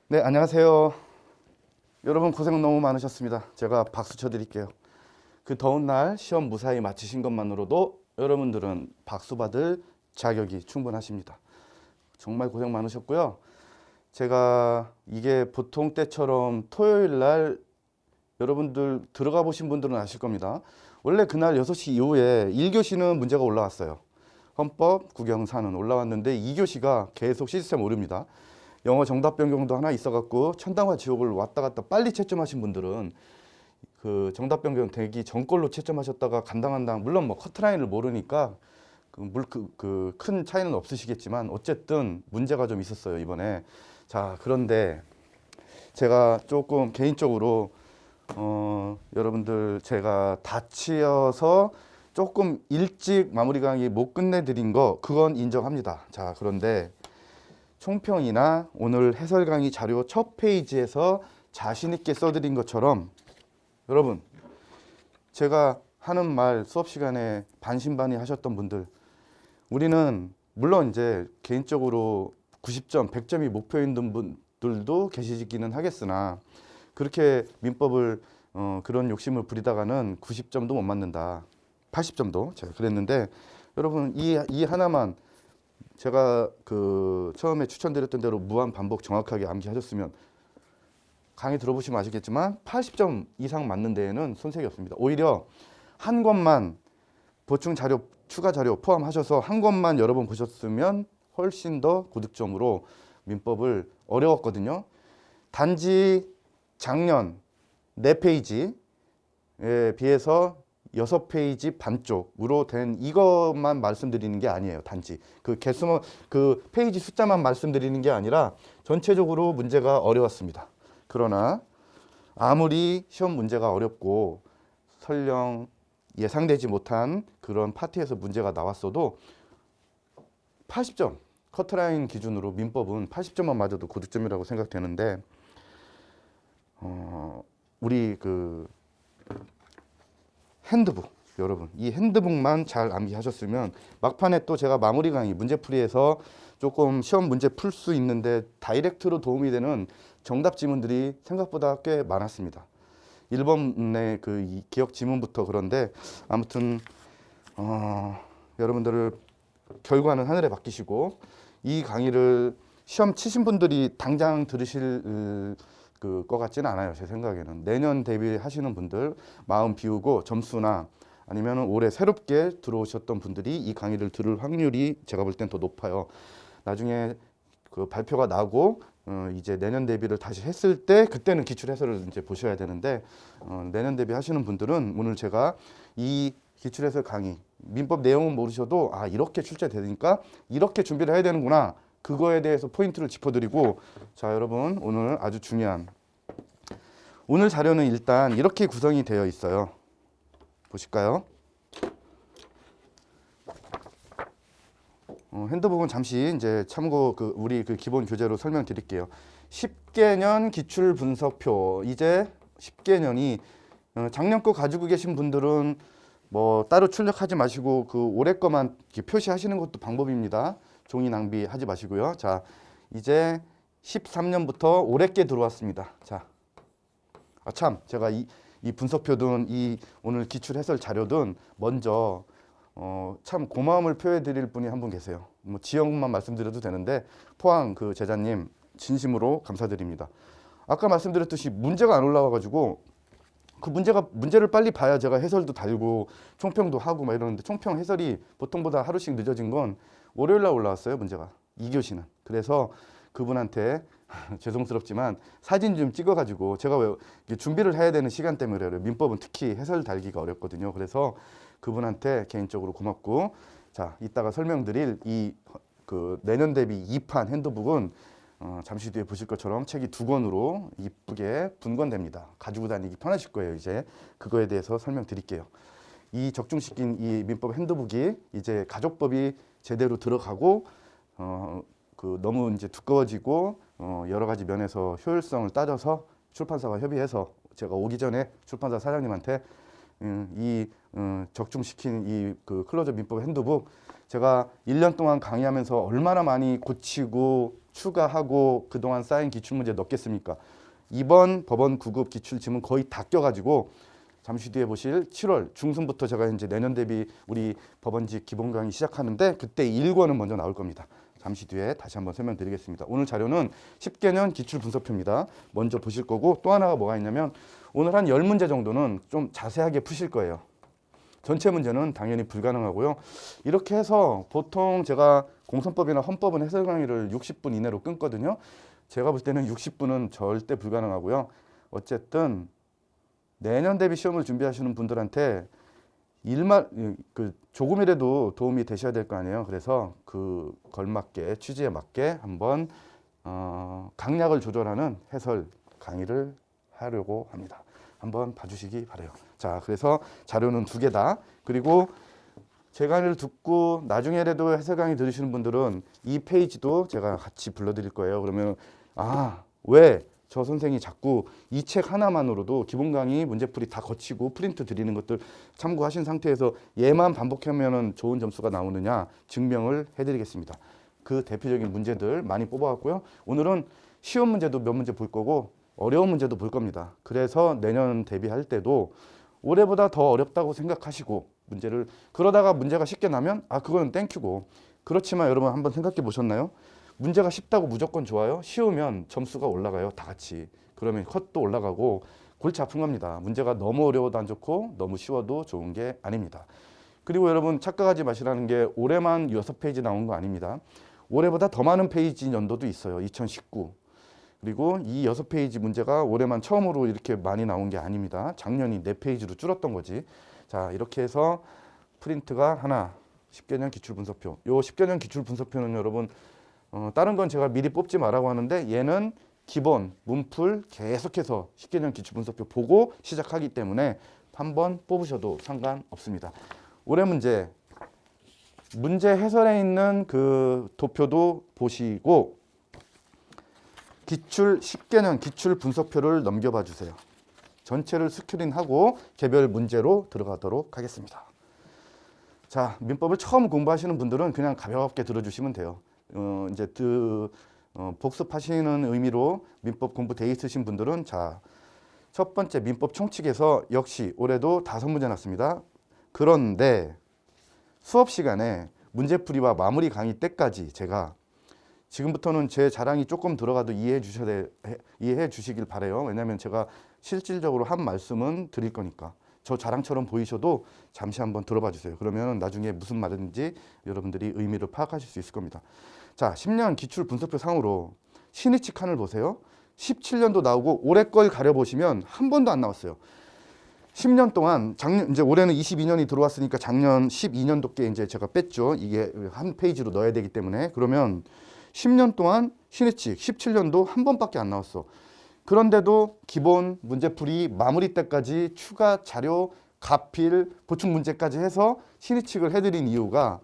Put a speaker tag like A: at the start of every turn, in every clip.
A: 네, 안녕하세요. 여러분 고생 너무 많으셨습니다. 제가 박수 쳐드릴게요. 그 더운 날 시험 무사히 마치신 것만으로도 여러분들은 박수 받을 자격이 충분하십니다. 정말 고생 많으셨고요. 제가 이게 보통 때처럼 토요일 날 여러분들 들어가 보신 분들은 아실 겁니다. 원래 그날 6시 이후에 1교시는 문제가 올라왔어요. 헌법, 국영사는 올라왔는데 2교시가 계속 시스템 오류입니다. 영어 정답 변경도 하나 있어갖고 천당과 지옥을 왔다 갔다 빨리 채점하신 분들은 그 정답 변경 되기 전 걸로 채점하셨다가 간당간당 물론 뭐 커트라인을 모르니까 그 큰 차이는 없으시겠지만 어쨌든 문제가 좀 있었어요 이번에. 자, 그런데 제가 조금 개인적으로 여러분들 제가 다치어서 조금 일찍 마무리 강의 못 끝내드린 거 그건 인정합니다. 자, 그런데 총평이나 오늘 해설 강의 자료 첫 페이지에서 자신 있게 써드린 것처럼 여러분 제가 하는 말 수업 시간에 반신반의 하셨던 분들, 우리는 물론 이제 개인적으로 90점, 100점이 목표인 분들도 계시기는 하겠으나 그렇게 민법을 그런 욕심을 부리다가는 90점도 못 맞는다. 80점도 제가 그랬는데 여러분 이 하나만 제가 그 처음에 추천드렸던 대로 무한 반복 정확하게 암기하셨으면 강의 들어보시면 아시겠지만 80점 이상 맞는 데에는 손색이 없습니다. 오히려 한 권만 보충 자료, 추가 자료 포함하셔서 한 권만 여러 번 보셨으면 훨씬 더 고득점으로 민법을 어려웠거든요. 단지 작년 4페이지에 비해서 6페이지 반쪽으로 된 이것만 말씀드리는 게 아니에요. 단지 그 개수만 그 페이지 숫자만 말씀드리는 게 아니라 전체적으로 문제가 어려웠습니다. 그러나 아무리 시험 문제가 어렵고 설령 예상되지 못한 그런 파트에서 문제가 나왔어도 80점 커트라인 기준으로 민법은 80점만 맞아도 고득점이라고 생각되는데 우리 그 핸드북 여러분 이 핸드북만 잘 암기하셨으면 막판에 또 제가 마무리 강의 문제풀이에서 조금 시험 문제 풀 수 있는데 다이렉트로 도움이 되는 정답 지문들이 생각보다 꽤 많았습니다. 1번의 그 기억 지문부터 그런데 아무튼 여러분들을 결과는 하늘에 맡기시고 이 강의를 시험 치신 분들이 당장 들으실 것 같지는 않아요. 제 생각에는 내년 대비하시는 분들 마음 비우고 점수나 아니면 올해 새롭게 들어오셨던 분들이 이 강의를 들을 확률이 제가 볼 땐 더 높아요. 나중에 그 발표가 나고 이제 내년 대비를 다시 했을 때 그때는 기출 해설을 이제 보셔야 되는데 내년 대비 하시는 분들은 오늘 제가 이 기출 해설 강의 민법 내용은 모르셔도 아 이렇게 출제되니까 이렇게 준비를 해야 되는구나. 그거에 대해서 포인트를 짚어드리고 자 여러분 오늘 아주 중요한 오늘 자료는 일단 이렇게 구성이 되어 있어요. 보실까요? 핸드북은 잠시 이제 참고 우리 그 기본 교재로 설명드릴게요. 10개년 기출 분석표 이제 10개년이 작년 거 가지고 계신 분들은 뭐 따로 출력하지 마시고 그 올해 거만 표시하시는 것도 방법입니다. 종이 낭비하지 마시고요. 자, 이제 13년부터 올해 게 들어왔습니다. 자, 참 제가 이 분석표든 이 오늘 기출 해설 자료든 먼저 참 고마움을 표해 드릴 분이 한 분 계세요. 뭐 지역만 말씀드려도 되는데 포항 그 제자님 진심으로 감사드립니다. 아까 말씀드렸듯이 문제가 안 올라와 가지고 그 문제를 빨리 봐야 제가 해설도 달고 총평도 하고 막 이러는데 총평 해설이 보통보다 하루씩 늦어진 건 월요일 날 올라왔어요, 문제가. 2교시는. 그래서 그분한테 죄송스럽지만 사진 좀 찍어 가지고 제가 왜 준비를 해야 되는 시간 때문에 그래요. 민법은 특히 해설 달기가 어렵거든요. 그래서 그분한테 개인적으로 고맙고 자, 이따가 설명드릴 이 그 내년 대비 2판 핸드북은 잠시 뒤에 보실 것처럼 책이 2권으로 이쁘게 분권됩니다. 가지고 다니기 편하실 거예요. 이제 그거에 대해서 설명드릴게요. 이 적중시킨 이 민법 핸드북이 이제 가족법이 제대로 들어가고 그 너무 이제 두꺼워지고 여러 가지 면에서 효율성을 따져서 출판사와 협의해서 제가 오기 전에 출판사 사장님한테 이 적중시킨 이 그 클로저 민법 핸드북 제가 1년 동안 강의하면서 얼마나 많이 고치고 추가하고 그동안 쌓인 기출문제 넣겠습니까? 이번 법원 9급 기출지문 거의 다 껴가지고 잠시 뒤에 보실 7월 중순부터 제가 이제 내년 대비 우리 법원직 기본 강의 시작하는데 그때 1권은 먼저 나올 겁니다. 잠시 뒤에 다시 한번 설명드리겠습니다. 오늘 자료는 10개년 기출 분석표입니다. 먼저 보실 거고 또 하나가 뭐가 있냐면 오늘 한 10문제 정도는 좀 자세하게 푸실 거예요. 전체 문제는 당연히 불가능하고요. 이렇게 해서 보통 제가 공선법이나 헌법은 해설 강의를 60분 이내로 끊거든요. 제가 볼 때는 60분은 절대 불가능하고요. 어쨌든 내년 대비 시험을 준비하시는 분들한테 조금이라도 도움이 되셔야 될 거 아니에요. 그래서 그 걸맞게 취지에 맞게 한번 강약을 조절하는 해설 강의를 하려고 합니다. 한번 봐주시기 바래요. 자, 그래서 자료는 2개다. 그리고 제 강의를 듣고 나중에라도 해설 강의 들으시는 분들은 이 페이지도 제가 같이 불러드릴 거예요. 그러면 왜 저 선생이 자꾸 이 책 하나만으로도 기본 강의 문제풀이 다 거치고 프린트 드리는 것들 참고하신 상태에서 얘만 반복하면 좋은 점수가 나오느냐 증명을 해드리겠습니다. 그 대표적인 문제들 많이 뽑아왔고요. 오늘은 쉬운 문제도 몇 문제 볼 거고 어려운 문제도 볼 겁니다. 그래서 내년 대비할 때도 올해보다 더 어렵다고 생각하시고 문제를 그러다가 문제가 쉽게 나면 그거는 땡큐고 그렇지만 여러분 한번 생각해 보셨나요? 문제가 쉽다고 무조건 좋아요? 쉬우면 점수가 올라가요. 다 같이. 그러면 컷도 올라가고 골치 아픈 겁니다. 문제가 너무 어려워도 안 좋고 너무 쉬워도 좋은 게 아닙니다. 그리고 여러분 착각하지 마시라는 게 올해만 6페이지 나온 거 아닙니다. 올해보다 더 많은 페이지 연도도 있어요. 2019. 그리고 이 6페이지 문제가 올해만 처음으로 이렇게 많이 나온 게 아닙니다. 작년이 4페이지로 줄었던 거지. 자, 이렇게 해서 프린트가 하나 10개년 기출분석표. 요 10개년 기출분석표는 여러분 다른 건 제가 미리 뽑지 말라고 하는데 얘는 기본, 문풀 계속해서 10개년 기출분석표 보고 시작하기 때문에 한번 뽑으셔도 상관없습니다. 올해 문제 해설에 있는 그 도표도 보시고 기출 10개년 기출 분석표를 넘겨봐 주세요. 전체를 스크린하고 개별 문제로 들어가도록 하겠습니다. 자, 민법을 처음 공부하시는 분들은 그냥 가볍게 들어주시면 돼요. 이제 복습하시는 의미로 민법 공부 돼 있으신 분들은 자, 첫 번째 민법 총칙에서 역시 올해도 5문제 났습니다. 그런데 수업 시간에 문제풀이와 마무리 강의 때까지 제가 지금부터는 제 자랑이 조금 들어가도 이해해 주시길 바래요. 왜냐하면 제가 실질적으로 한 말씀은 드릴 거니까. 저 자랑처럼 보이셔도 잠시 한번 들어봐 주세요. 그러면 나중에 무슨 말인지 여러분들이 의미를 파악하실 수 있을 겁니다. 자, 10년 기출 분석표 상으로 신의치 칸을 보세요. 17년도 나오고 올해 걸 가려보시면 한 번도 안 나왔어요. 10년 동안 이제 올해는 22년이 들어왔으니까 작년 12년도께 이제 제가 뺐죠. 이게 한 페이지로 넣어야 되기 때문에. 그러면 10년 동안 신의칙 17년도 한 번밖에 안 나왔어. 그런데도 기본 문제풀이 마무리 때까지 추가 자료, 가필, 보충 문제까지 해서 신의칙을 해드린 이유가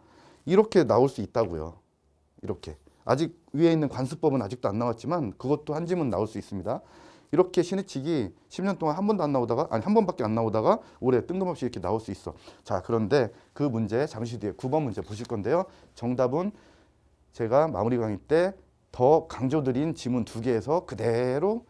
A: 이렇게 나올 수 있다고요. 이렇게. 아직 위에 있는 관수법은 아직도 안 나왔지만 그것도 한 지문 나올 수 있습니다. 이렇게 신의칙이 10년 동안 한 번도 안 나오다가 한 번밖에 안 나오다가 올해 뜬금없이 이렇게 나올 수 있어. 자, 그런데 그 문제 잠시 뒤에 9번 문제 보실 건데요. 정답은 제가 마무리 강의 때 더 강조드린 지문 2개에서 그대로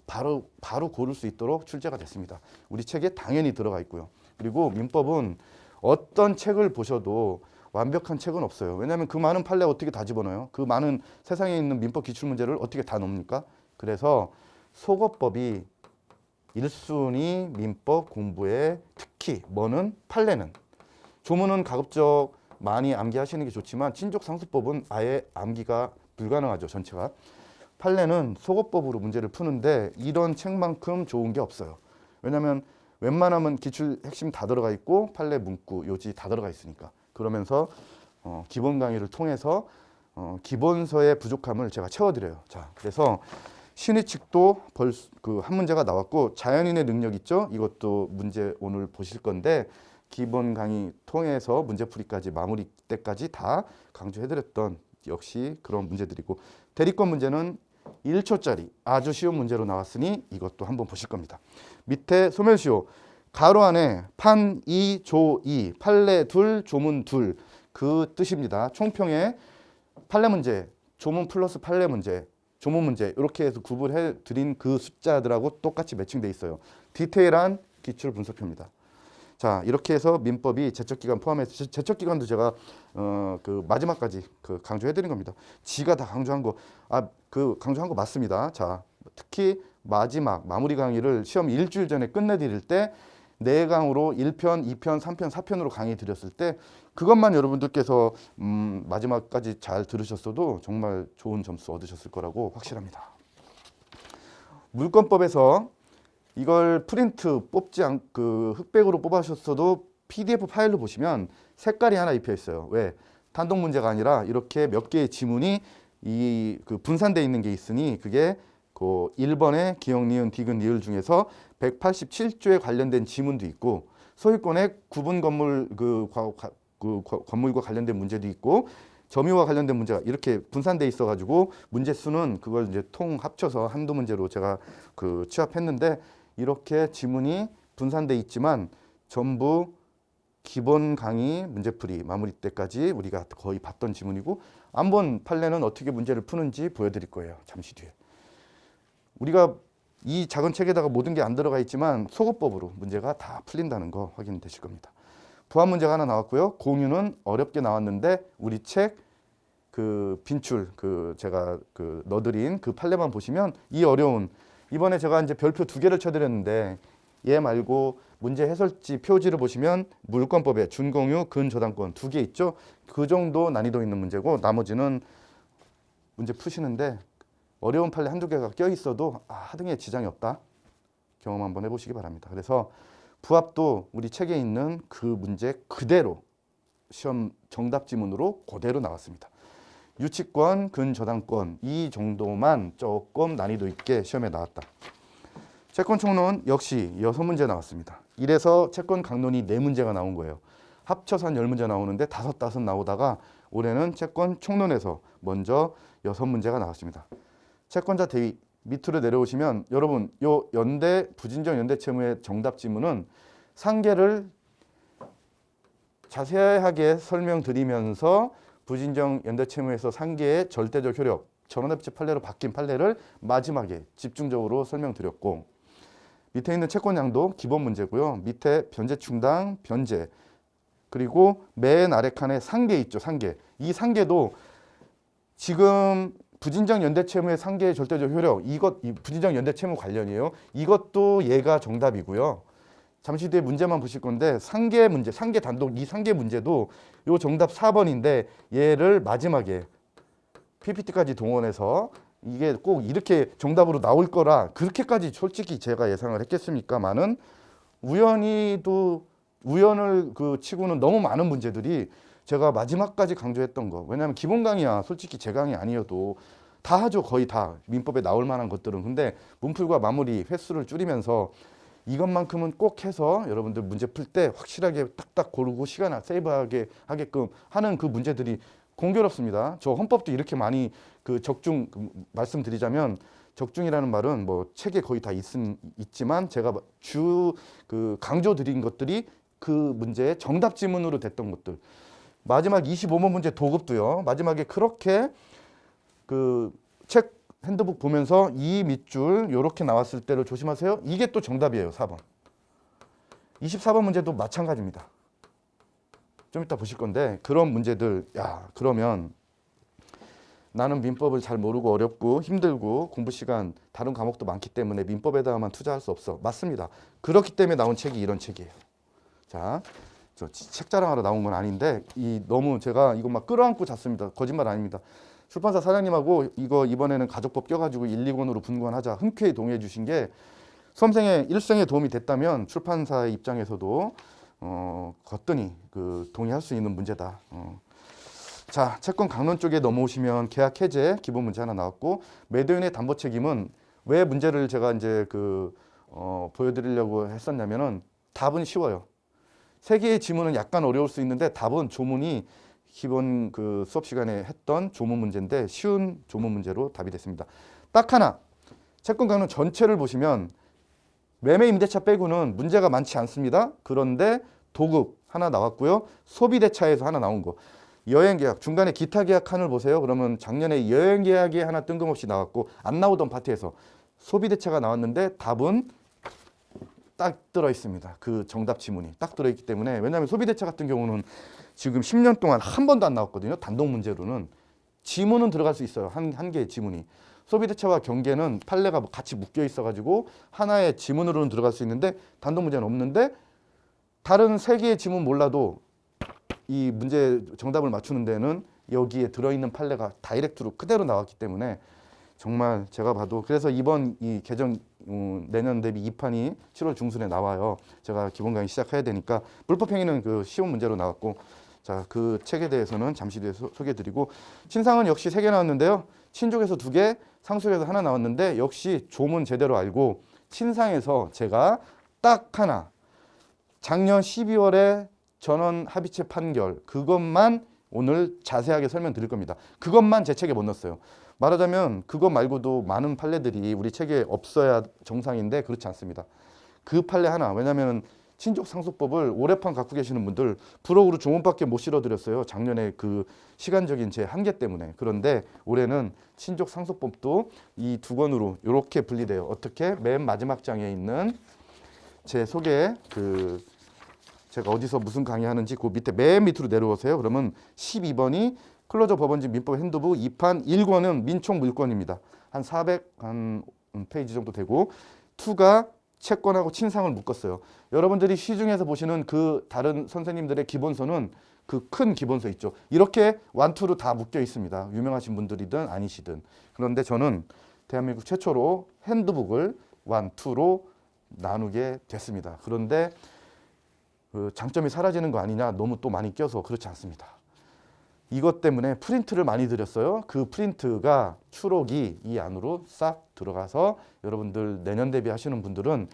A: 바로 고를 수 있도록 출제가 됐습니다. 우리 책에 당연히 들어가 있고요. 그리고 민법은 어떤 책을 보셔도 완벽한 책은 없어요. 왜냐하면 그 많은 판례 어떻게 다 집어넣어요? 그 많은 세상에 있는 민법 기출문제를 어떻게 다 넣습니까? 그래서 속어법이 1순위 민법 공부에 특히 뭐는 판례는 조문은 가급적 많이 암기하시는 게 좋지만 친족상수법은 아예 암기가 불가능하죠. 전체가. 판례는 속어법으로 문제를 푸는데 이런 책만큼 좋은 게 없어요. 왜냐하면 웬만하면 기출 핵심 다 들어가 있고 판례 문구 요지 다 들어가 있으니까. 그러면서 기본 강의를 통해서 기본서의 부족함을 제가 채워드려요. 자, 그래서 신의칙도 한 문제가 나왔고 자연인의 능력 있죠? 이것도 문제 오늘 보실 건데 기본 강의 통해서 문제풀이까지 마무리 때까지 다 강조해드렸던 역시 그런 문제들이고 대리권 문제는 1초짜리 아주 쉬운 문제로 나왔으니 이것도 한번 보실 겁니다. 밑에 소멸시효 가로 안에 판 2, 조 2, 판례 2, 조문 2 그 뜻입니다. 총평에 판례 문제 조문 플러스 판례 문제, 조문 문제 이렇게 해서 구분해 드린 그 숫자들하고 똑같이 매칭돼 있어요. 디테일한 기출 분석표입니다. 자, 이렇게 해서 민법이 제척기간 포함해서 제척기간도 제가 그 마지막까지 그 강조해 드린 겁니다. 지가 다 강조한 거, 그 강조한 거 맞습니다. 자, 특히 마지막 마무리 강의를 시험 일주일 전에 끝내 드릴 때 4강으로 1편, 2편, 3편, 4편으로 강의 드렸을 때 그것만 여러분들께서 마지막까지 잘 들으셨어도 정말 좋은 점수 얻으셨을 거라고 확실합니다. 물권법에서 이걸 프린트 뽑지 않고 흑백으로 뽑아셨어도 PDF 파일로 보시면 색깔이 하나 입혀 있어요. 왜? 단독 문제가 아니라 이렇게 몇 개의 지문이 그 분산되어 있는 게 있으니 그게 그 1번의 기역, 니은, 디귿, 리을 중에서 187조에 관련된 지문도 있고 소유권의 구분 건물 건물과 관련된 문제도 있고 점유와 관련된 문제가 이렇게 분산돼 있어 가지고 문제 수는 그걸 이제 통 합쳐서 한두 문제로 제가 그 취합했는데 이렇게 지문이 분산돼 있지만 전부 기본 강의 문제풀이 마무리 때까지 우리가 거의 봤던 지문이고 안 본 판례는 어떻게 문제를 푸는지 보여드릴 거예요. 잠시 뒤에. 우리가 이 작은 책에다가 모든 게 안 들어가 있지만 소거법으로 문제가 다 풀린다는 거 확인되실 겁니다. 부합 문제가 하나 나왔고요. 공유는 어렵게 나왔는데 우리 책 그 빈출 제가 넣어드린 그 판례만 보시면 이 어려운 이번에 제가 이제 별표 2개를 쳐드렸는데 얘 말고 문제 해설지 표지를 보시면 물권법에 준공유, 근저당권 2개 있죠. 그 정도 난이도 있는 문제고 나머지는 문제 푸시는데 어려운 판례 한두 개가 껴 있어도 하등에 지장이 없다. 경험 한번 해보시기 바랍니다. 그래서 부합도 우리 책에 있는 그 문제 그대로 시험 정답 지문으로 그대로 나왔습니다. 유치권, 근저당권 이 정도만 조금 난이도 있게 시험에 나왔다. 채권 총론 역시 6문제 나왔습니다. 이래서 채권 강론이 4문제가 나온 거예요. 합쳐서 한 10문제 나오는데 5 나오다가 올해는 채권 총론에서 먼저 6문제가 나왔습니다. 채권자 대위 밑으로 내려오시면 여러분 요 연대 부진정 연대 채무의 정답 지문은 상계를 자세하게 설명드리면서 부진정 연대 채무에서 상계의 절대적 효력 전원합치 판례로 바뀐 판례를 마지막에 집중적으로 설명드렸고 밑에 있는 채권량도 기본 문제고요. 밑에 변제 충당, 변제 그리고 맨 아래 칸에 상계 있죠. 상계. 이 상계도 지금 부진정 연대 채무의 상계의 절대적 효력 이 부진정 연대 채무 관련이에요. 이것도 얘가 정답이고요. 잠시 뒤에 문제만 보실 건데 상계 문제, 상계 단독 이 상계 문제도 요 정답 4번인데 얘를 마지막에 PPT까지 동원해서 이게 꼭 이렇게 정답으로 나올 거라 그렇게까지 솔직히 제가 예상을 했겠습니까만은 우연을 치고는 너무 많은 문제들이 제가 마지막까지 강조했던 거 왜냐하면 기본 강의야 솔직히 제 강의 아니어도 다 하죠. 거의 다 민법에 나올 만한 것들은 근데 문풀과 마무리 횟수를 줄이면서 이것만큼은 꼭 해서 여러분들 문제 풀 때 확실하게 딱딱 고르고 시간 세이브하게 하게끔 하는 그 문제들이 공교롭습니다. 저 헌법도 이렇게 많이 적중 말씀드리자면 적중이라는 말은 뭐 책에 거의 다 있지만 제가 강조 드린 것들이 그 문제의 정답 지문으로 됐던 것들 마지막 25번 문제 도급도요. 마지막에 그렇게 책 핸드북 보면서 이 밑줄 이렇게 나왔을 때를 조심하세요. 이게 또 정답이에요. 4번. 24번 문제도 마찬가지입니다. 좀 이따 보실 건데 그런 문제들 그러면 나는 민법을 잘 모르고 어렵고 힘들고 공부 시간 다른 과목도 많기 때문에 민법에다가만 투자할 수 없어. 맞습니다. 그렇기 때문에 나온 책이 이런 책이에요. 자, 저 책 자랑하러 나온 건 아닌데 너무 제가 이거 막 끌어안고 잤습니다. 거짓말 아닙니다. 출판사 사장님하고 이거 이번에는 가족법 껴가지고 1, 2권으로 분권하자 흔쾌히 동의해 주신 게 수험생의 일생에 도움이 됐다면 출판사의 입장에서도 거뜬히 동의할 수 있는 문제다. 자, 채권 강론 쪽에 넘어오시면 계약 해제 기본 문제 하나 나왔고 매도인의 담보 책임은 왜 문제를 제가 이제 보여드리려고 했었냐면은 답은 쉬워요. 세 개의 지문은 약간 어려울 수 있는데 답은 조문이 기본 수업 시간에 했던 조문 문제인데 쉬운 조문 문제로 답이 됐습니다. 딱 하나 채권 강론 전체를 보시면 매매 임대차 빼고는 문제가 많지 않습니다. 그런데 도급 하나 나왔고요. 소비대차에서 하나 나온 거. 여행 계약 중간에 기타 계약 칸을 보세요. 그러면 작년에 여행 계약이 하나 뜬금없이 나왔고 안 나오던 파트에서 소비 대체가 나왔는데 답은 딱 들어 있습니다. 그 정답 지문이 딱 들어 있기 때문에 왜냐하면 소비 대체 같은 경우는 지금 10년 동안 한 번도 안 나왔거든요. 단독 문제로는 지문은 들어갈 수 있어요. 한 개의 지문이. 소비 대체와 경계는 판례가 같이 묶여 있어가지고 하나의 지문으로는 들어갈 수 있는데 단독 문제는 없는데 다른 세 개의 지문 몰라도 이 문제 정답을 맞추는 데는 여기에 들어있는 판례가 다이렉트로 그대로 나왔기 때문에 정말 제가 봐도 그래서 이번 이 개정 내년 대비 2판이 7월 중순에 나와요. 제가 기본 강의 시작해야 되니까 불법행위는 그 쉬운 문제로 나왔고 자, 그 책에 대해서는 잠시 뒤에 소개해드리고 친상은 역시 3개 나왔는데요. 친족에서 2개, 상속에서 하나 나왔는데 역시 조문 제대로 알고 친상에서 제가 딱 하나 작년 12월에 전원 합의체 판결 그것만 오늘 자세하게 설명드릴 겁니다. 그것만 제 책에 못 넣었어요. 말하자면 그것 말고도 많은 판례들이 우리 책에 없어야 정상인데 그렇지 않습니다. 그 판례 하나 왜냐하면 친족 상속법을 올해판 갖고 계시는 분들 부록으로 조문밖에 못 실어드렸어요. 작년에 그 시간적인 제 한계 때문에. 그런데 올해는 친족 상속법도 이 2권으로 이렇게 분리돼요. 어떻게? 맨 마지막 장에 있는 제 소개 제가 어디서 무슨 강의하는지 그 밑에 맨 밑으로 내려오세요. 그러면 12번이 클로저 법원집 민법 핸드북 2판 1권은 민총 물권입니다. 한 400페이지 정도 되고 2가 채권하고 친상을 묶었어요. 여러분들이 시중에서 보시는 그 다른 선생님들의 기본서는 그 큰 기본서 있죠. 이렇게 완투로 다 묶여 있습니다. 유명하신 분들이든 아니시든. 그런데 저는 대한민국 최초로 핸드북을 완투로 나누게 됐습니다. 그런데 그 장점이 사라지는 거 아니냐 너무 또 많이 껴서 그렇지 않습니다. 이것 때문에 프린트를 많이 드렸어요. 그 프린트가 추록이 이 안으로 싹 들어가서 여러분들 내년 대비 하시는 분들은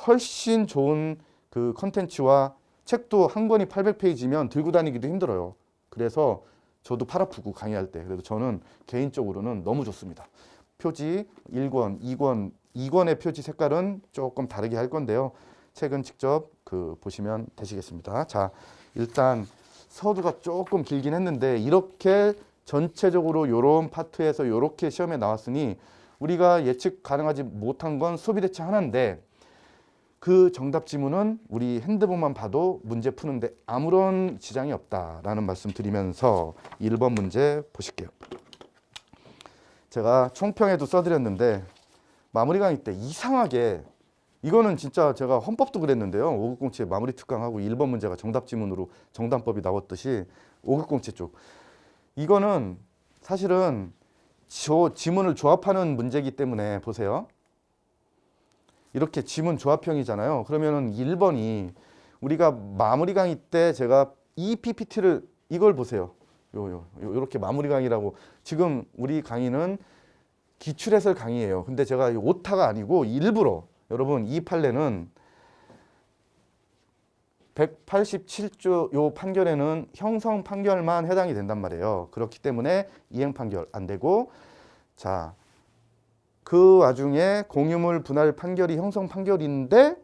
A: 훨씬 좋은 그 컨텐츠와 책도 한 권이 800페이지면 들고 다니기도 힘들어요. 그래서 저도 팔 아프고 강의할 때 그래도 저는 개인적으로는 너무 좋습니다. 표지 1권, 2권, 2권의 표지 색깔은 조금 다르게 할 건데요. 책은 직접 보시면 되시겠습니다. 자, 일단 서두가 조금 길긴 했는데 이렇게 전체적으로 이런 파트에서 이렇게 시험에 나왔으니 우리가 예측 가능하지 못한 건 소비 대체 하나인데 그 정답 지문은 우리 핸드폰만 봐도 문제 푸는데 아무런 지장이 없다라는 말씀 드리면서 1번 문제 보실게요. 제가 총평에도 써드렸는데 마무리 강의 때 이상하게 이거는 진짜 제가 헌법도 그랬는데요. 5급공채 마무리 특강하고 1번 문제가 정답 지문으로 정답법이 나왔듯이 5급공채 쪽. 이거는 사실은 지문을 조합하는 문제이기 때문에 보세요. 이렇게 지문 조합형이잖아요. 그러면은 1번이 우리가 마무리 강의 때 제가 이 PPT를 이걸 보세요. 요렇게 마무리 강의라고 지금 우리 강의는 기출해설 강의예요. 근데 제가 오타가 아니고 일부러 여러분 이 판례는 187조 요 판결에는 형성 판결만 해당이 된단 말이에요. 그렇기 때문에 이행 판결 안 되고 자, 그 와중에 공유물 분할 판결이 형성 판결인데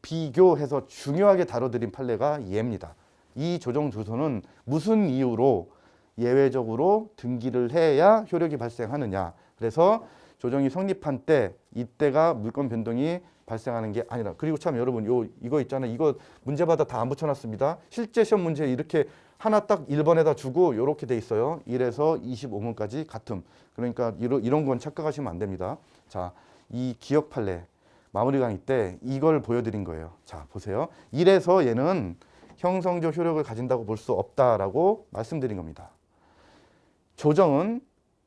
A: 비교해서 중요하게 다뤄드린 판례가 얘입니다. 이 조정 조서는 무슨 이유로 예외적으로 등기를 해야 효력이 발생하느냐. 그래서 조정이 성립한 때 이때가 물권 변동이 발생하는 게 아니라 그리고 참 여러분 이거 있잖아요. 이거 문제마다 다 안 붙여놨습니다. 실제 시험 문제 이렇게 하나 딱 1번에다 주고 이렇게 돼 있어요. 1에서 25문까지 같음. 그러니까 이런 건 착각하시면 안 됩니다. 자, 이 기억 판례 마무리 강의 때 이걸 보여드린 거예요. 자, 보세요. 1에서 얘는 형성적 효력을 가진다고 볼 수 없다라고 말씀드린 겁니다. 조정은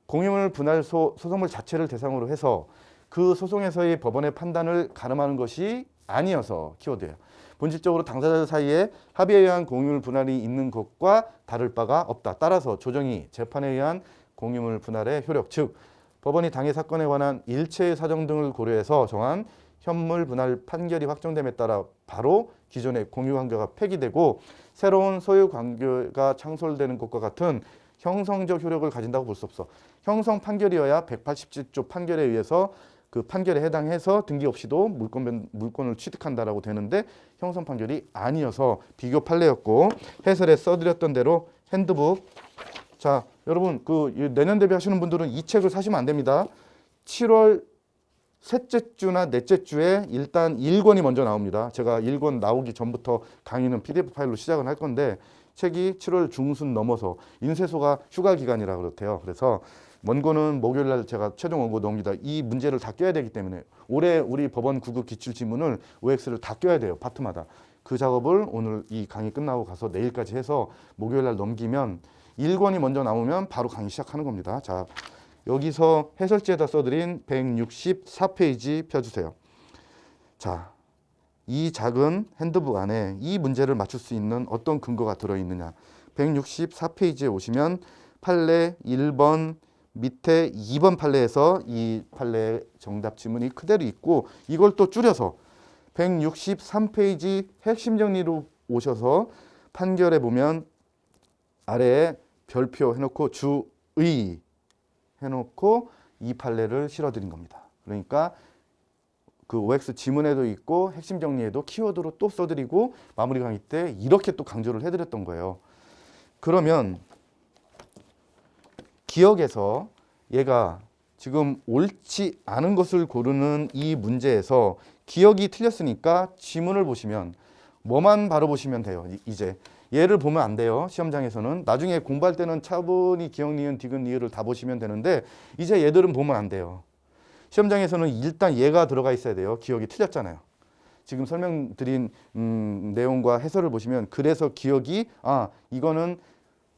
A: 공유물 분할 소송물 자체를 대상으로 해서 그 소송에서의 법원의 판단을 가름하는 것이 아니어서 키워드예요. 본질적으로 당사자들 사이에 합의에 의한 공유물 분할이 있는 것과 다를 바가 없다. 따라서 조정이 재판에 의한 공유물 분할의 효력, 즉 법원이 당해 사건에 관한 일체의 사정 등을 고려해서 정한 현물 분할 판결이 확정됨에 따라 바로 기존의 공유 관계가 폐기되고 새로운 소유 관계가 창설되는 것과 같은 형성적 효력을 가진다고 볼 수 없어. 형성 판결이어야 187조 판결에 의해서 그 판결에 해당해서 등기 없이도 물권을 취득한다라고 되는데 형성 판결이 아니어서 비교 판례였고 해설에 써드렸던 대로 핸드북. 자, 여러분 그 내년 대비하시는 분들은 이 책을 사시면 안 됩니다. 7월 셋째 주나 넷째 주에 일단 1권이 먼저 나옵니다. 제가 1권 나오기 전부터 강의는 PDF 파일로 시작을 할 건데 책이 7월 중순 넘어서 인쇄소가 휴가 기간이라 그렇대요. 그래서 원고는 목요일 날 제가 최종 원고 넘깁니다. 이 문제를 다 껴야 되기 때문에 올해 우리 법원 9급 기출 지문을 OX를 다 껴야 돼요. 파트마다. 그 작업을 오늘 이 강의 끝나고 가서 내일까지 해서 목요일 날 넘기면 1권이 먼저 나오면 바로 강의 시작하는 겁니다. 자, 여기서 해설지에다 써드린 164페이지 펴주세요. 자, 이 작은 핸드북 안에 이 문제를 맞출 수 있는 어떤 근거가 들어있느냐. 164페이지에 오시면 판례 1번 밑에 2번 판례에서 이 판례 정답 지문이 그대로 있고 이걸 또 줄여서 163페이지 핵심 정리로 오셔서 판결에 보면 아래에 별표 해놓고 주의 해놓고 이 판례를 실어드린 겁니다. 그러니까 그 OX 지문에도 있고 핵심 정리에도 키워드로 또 써드리고 마무리 강의 때 이렇게 또 강조를 해드렸던 거예요. 그러면 기억에서 얘가 지금 옳지 않은 것을 고르는 이 문제에서 기억이 틀렸으니까 지문을 보시면 뭐만 바로 보시면 돼요. 이제 얘를 보면 안 돼요. 시험장에서는. 나중에 공부할 때는 차분히 기억, 니은, 디귿, 리을을 다 보시면 되는데 이제 얘들은 보면 안 돼요. 시험장에서는 일단 얘가 들어가 있어야 돼요. 기억이 틀렸잖아요. 지금 설명드린 내용과 해설을 보시면 그래서 기억이 이거는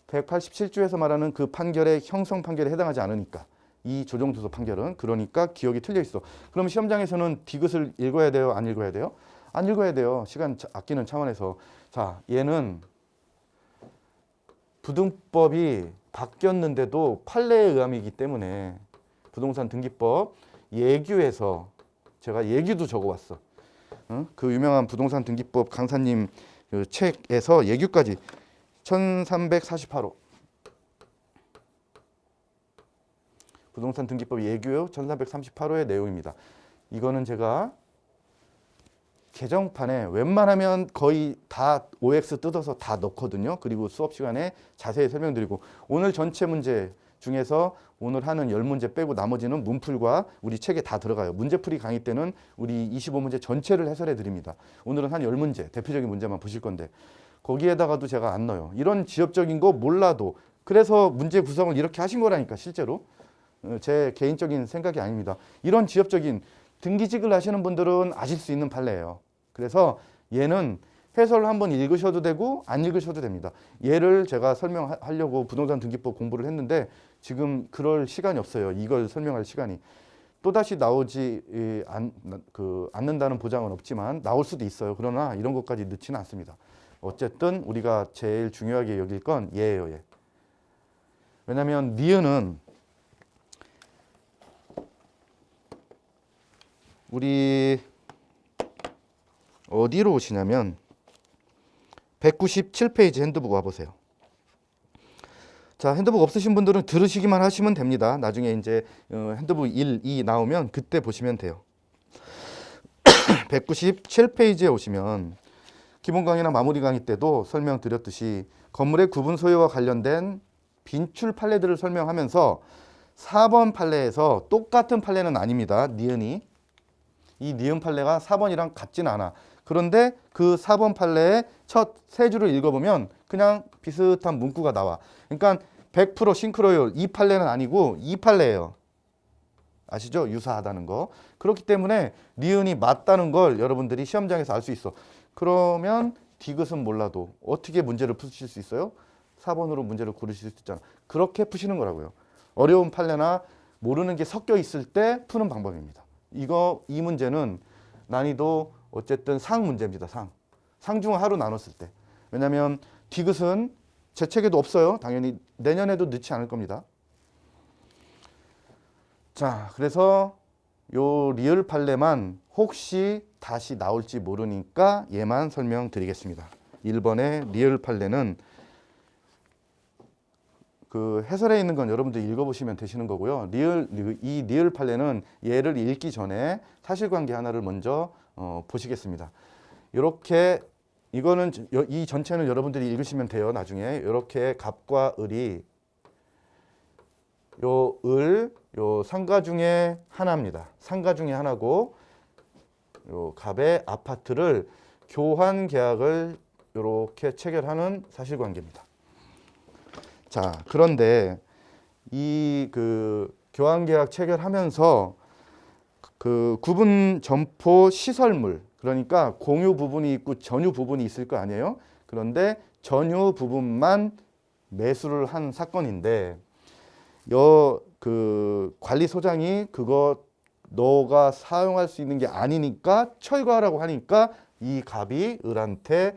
A: 187조에서 말하는 그 판결의 형성 판결에 해당하지 않으니까 이 조정투소 판결은 그러니까 기억이 틀려 있어. 그럼 시험장에서는 디귿을 읽어야 돼요? 안 읽어야 돼요? 안 읽어야 돼요. 시간 아끼는 차원에서. 자, 얘는 부등법이 바뀌었는데도 판례의 의함이기 때문에 부동산 등기법 예규에서 제가 예규도 적어왔어. 그 유명한 부동산 등기법 강사님 그 책에서 예규까지 1348호 부동산 등기법 예규 1338호의 내용입니다. 이거는 제가 개정판에 웬만하면 거의 다 OX 뜯어서 다 넣거든요. 그리고 수업 시간에 자세히 설명드리고 오늘 전체 문제 중에서 오늘 하는 10문제 빼고 나머지는 문풀과 우리 책에 다 들어가요. 문제풀이 강의 때는 우리 25문제 전체를 해설해 드립니다. 오늘은 한 10문제, 대표적인 문제만 보실 건데 거기에다가도 제가 안 넣어요. 이런 지엽적인 거 몰라도 그래서 문제 구성을 이렇게 하신 거라니까 실제로. 제 개인적인 생각이 아닙니다. 이런 지엽적인 등기직을 하시는 분들은 아실 수 있는 판례예요. 그래서 얘는 해설 한번 읽으셔도 되고 안 읽으셔도 됩니다. 얘를 제가 설명하려고 부동산 등기법 공부를 했는데 지금 그럴 시간이 없어요. 이걸 설명할 시간이. 또다시 나오지 않는다는 보장은 없지만 나올 수도 있어요. 그러나 이런 것까지 넣지는 않습니다. 어쨌든 우리가 제일 중요하게 여길 건 얘예요. 얘. 왜냐하면 니은은 우리 어디로 오시냐면 197페이지 핸드북 와보세요. 자, 핸드북 없으신 분들은 들으시기만 하시면 됩니다. 나중에 이제 핸드북 1, 2 나오면 그때 보시면 돼요. 197페이지에 오시면 기본 강의나 마무리 강의 때도 설명드렸듯이 건물의 구분 소유와 관련된 빈출 판례들을 설명하면서 4번 판례에서 똑같은 판례는 아닙니다. 니은이. 이 니은 판례가 4번이랑 같지는 않아. 그런데 그 4번 판례의 첫 세 줄을 읽어보면 그냥 비슷한 문구가 나와. 그러니까 100% 싱크로율 이 판례는 아니고 이 판례예요. 아시죠? 유사하다는 거. 그렇기 때문에 니은이 맞다는 걸 여러분들이 시험장에서 알 수 있어. 그러면 디귿은 몰라도 어떻게 문제를 푸실 수 있어요? 4번으로 문제를 고르실 수 있잖아. 그렇게 푸시는 거라고요. 어려운 판례나 모르는 게 섞여 있을 때 푸는 방법입니다. 이 문제는 난이도 어쨌든 상 문제입니다. 상 중 하루 나눴을 때. 왜냐하면 디귿은 제 책에도 없어요. 당연히 내년에도 넣지 않을 겁니다. 자, 그래서 요 리을 판례만 혹시 다시 나올지 모르니까 얘만 설명드리겠습니다. 1번의 리을 판례는 그 해설에 있는 건 여러분들이 읽어보시면 되시는 거고요. 이 리을 판례는 얘를 읽기 전에 사실관계 하나를 먼저 보시겠습니다. 이렇게 이거는 이 전체는 여러분들이 읽으시면 돼요. 나중에 이렇게 갑과 을이 요 상가 중에 하나입니다. 상가 중에 하나고 요 갑의 아파트를 교환 계약을 이렇게 체결하는 사실관계입니다. 자, 그런데 이 그 교환 계약 체결하면서 그 구분 점포 시설물, 그러니까 공유 부분이 있고 전유 부분이 있을 거 아니에요? 그런데 전유 부분만 매수를 한 사건인데 그 관리소장이 그거 너가 사용할 수 있는 게 아니니까 철거하라고 하니까 이 갑이 을한테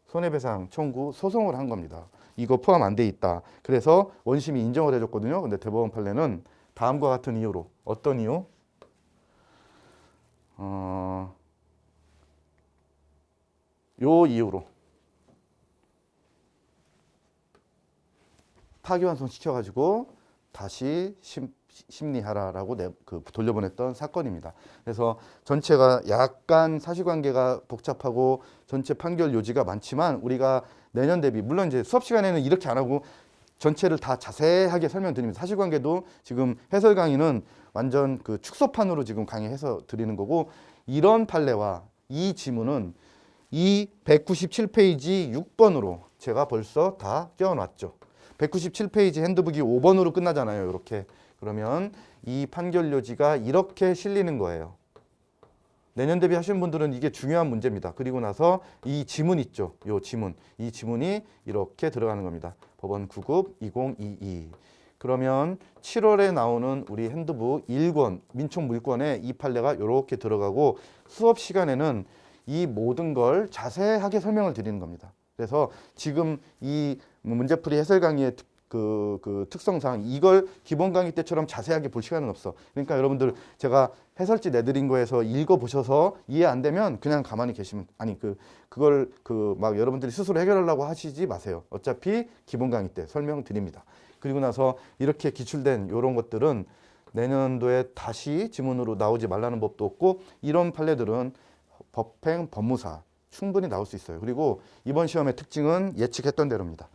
A: 손해배상 청구 소송을 한 겁니다. 이거 포함 안 돼 있다. 그래서 원심이 인정을 해줬거든요. 근데 대법원 판례는 다음과 같은 이유로, 어떤 이유? 요 이유로 파기환송 시켜가지고 다시 심리하라라고 돌려보냈던 사건입니다. 그래서 전체가 약간 사실관계가 복잡하고 전체 판결 요지가 많지만 우리가 내년 대비, 물론 이제 수업 시간에는 이렇게 안 하고 전체를 다 자세하게 설명드립니다. 사실관계도 지금 해설 강의는 완전 그 축소판으로 지금 강의해서 드리는 거고, 이런 판례와 이 지문은 이 197페이지 6번으로 제가 벌써 다 껴놨죠. 197페이지 핸드북이 5번으로 끝나잖아요. 이렇게. 그러면 이 판결 요지가 이렇게 실리는 거예요. 내년 대비 하시는 분들은 이게 중요한 문제입니다. 그리고 나서 이 지문 있죠. 이 지문. 이 지문이 이렇게 들어가는 겁니다. 법원 9급 2022. 그러면 7월에 나오는 우리 핸드북 1권 민총 물권에 이 판례가 이렇게 들어가고, 수업 시간에는 이 모든 걸 자세하게 설명을 드리는 겁니다. 그래서 지금 이 문제풀이 해설 강의의 그 특성상 이걸 기본 강의 때처럼 자세하게 볼 시간은 없어. 그러니까 여러분들 제가 해설지 내드린 거에서 읽어보셔서 이해 안 되면 그냥 가만히 계시면, 아니 그걸 막 여러분들이 스스로 해결하려고 하시지 마세요. 어차피 기본 강의 때 설명드립니다. 그리고 나서 이렇게 기출된 이런 것들은 내년도에 다시 지문으로 나오지 말라는 법도 없고, 이런 판례들은 법행, 법무사 충분히 나올 수 있어요. 그리고 이번 시험의 특징은 예측했던 대로입니다.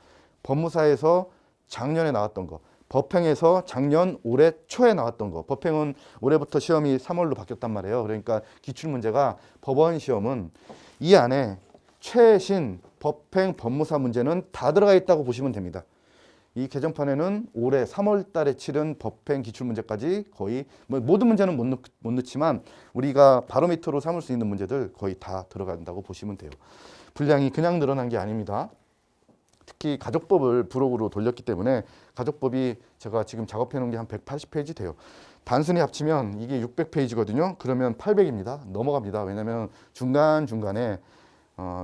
A: 법무사에서 작년에 나왔던 거, 법행에서 작년 올해 초에 나왔던 거, 법행은 올해부터 시험이 3월로 바뀌었단 말이에요. 그러니까 기출문제가, 법원 시험은 이 안에 최신 법행, 법무사 문제는 다 들어가 있다고 보시면 됩니다. 이 개정판에는 올해 3월 달에 치른 법행 기출문제까지 거의, 모든 문제는 못 넣지만 우리가 바로미터로 삼을 수 있는 문제들 거의 다 들어간다고 보시면 돼요. 분량이 그냥 늘어난 게 아닙니다. 특히 가족법을 부록으로 돌렸기 때문에, 가족법이 제가 지금 작업해 놓은 게 한 180페이지 돼요. 단순히 합치면 이게 600페이지거든요. 그러면 800입니다. 넘어갑니다. 왜냐하면 중간중간에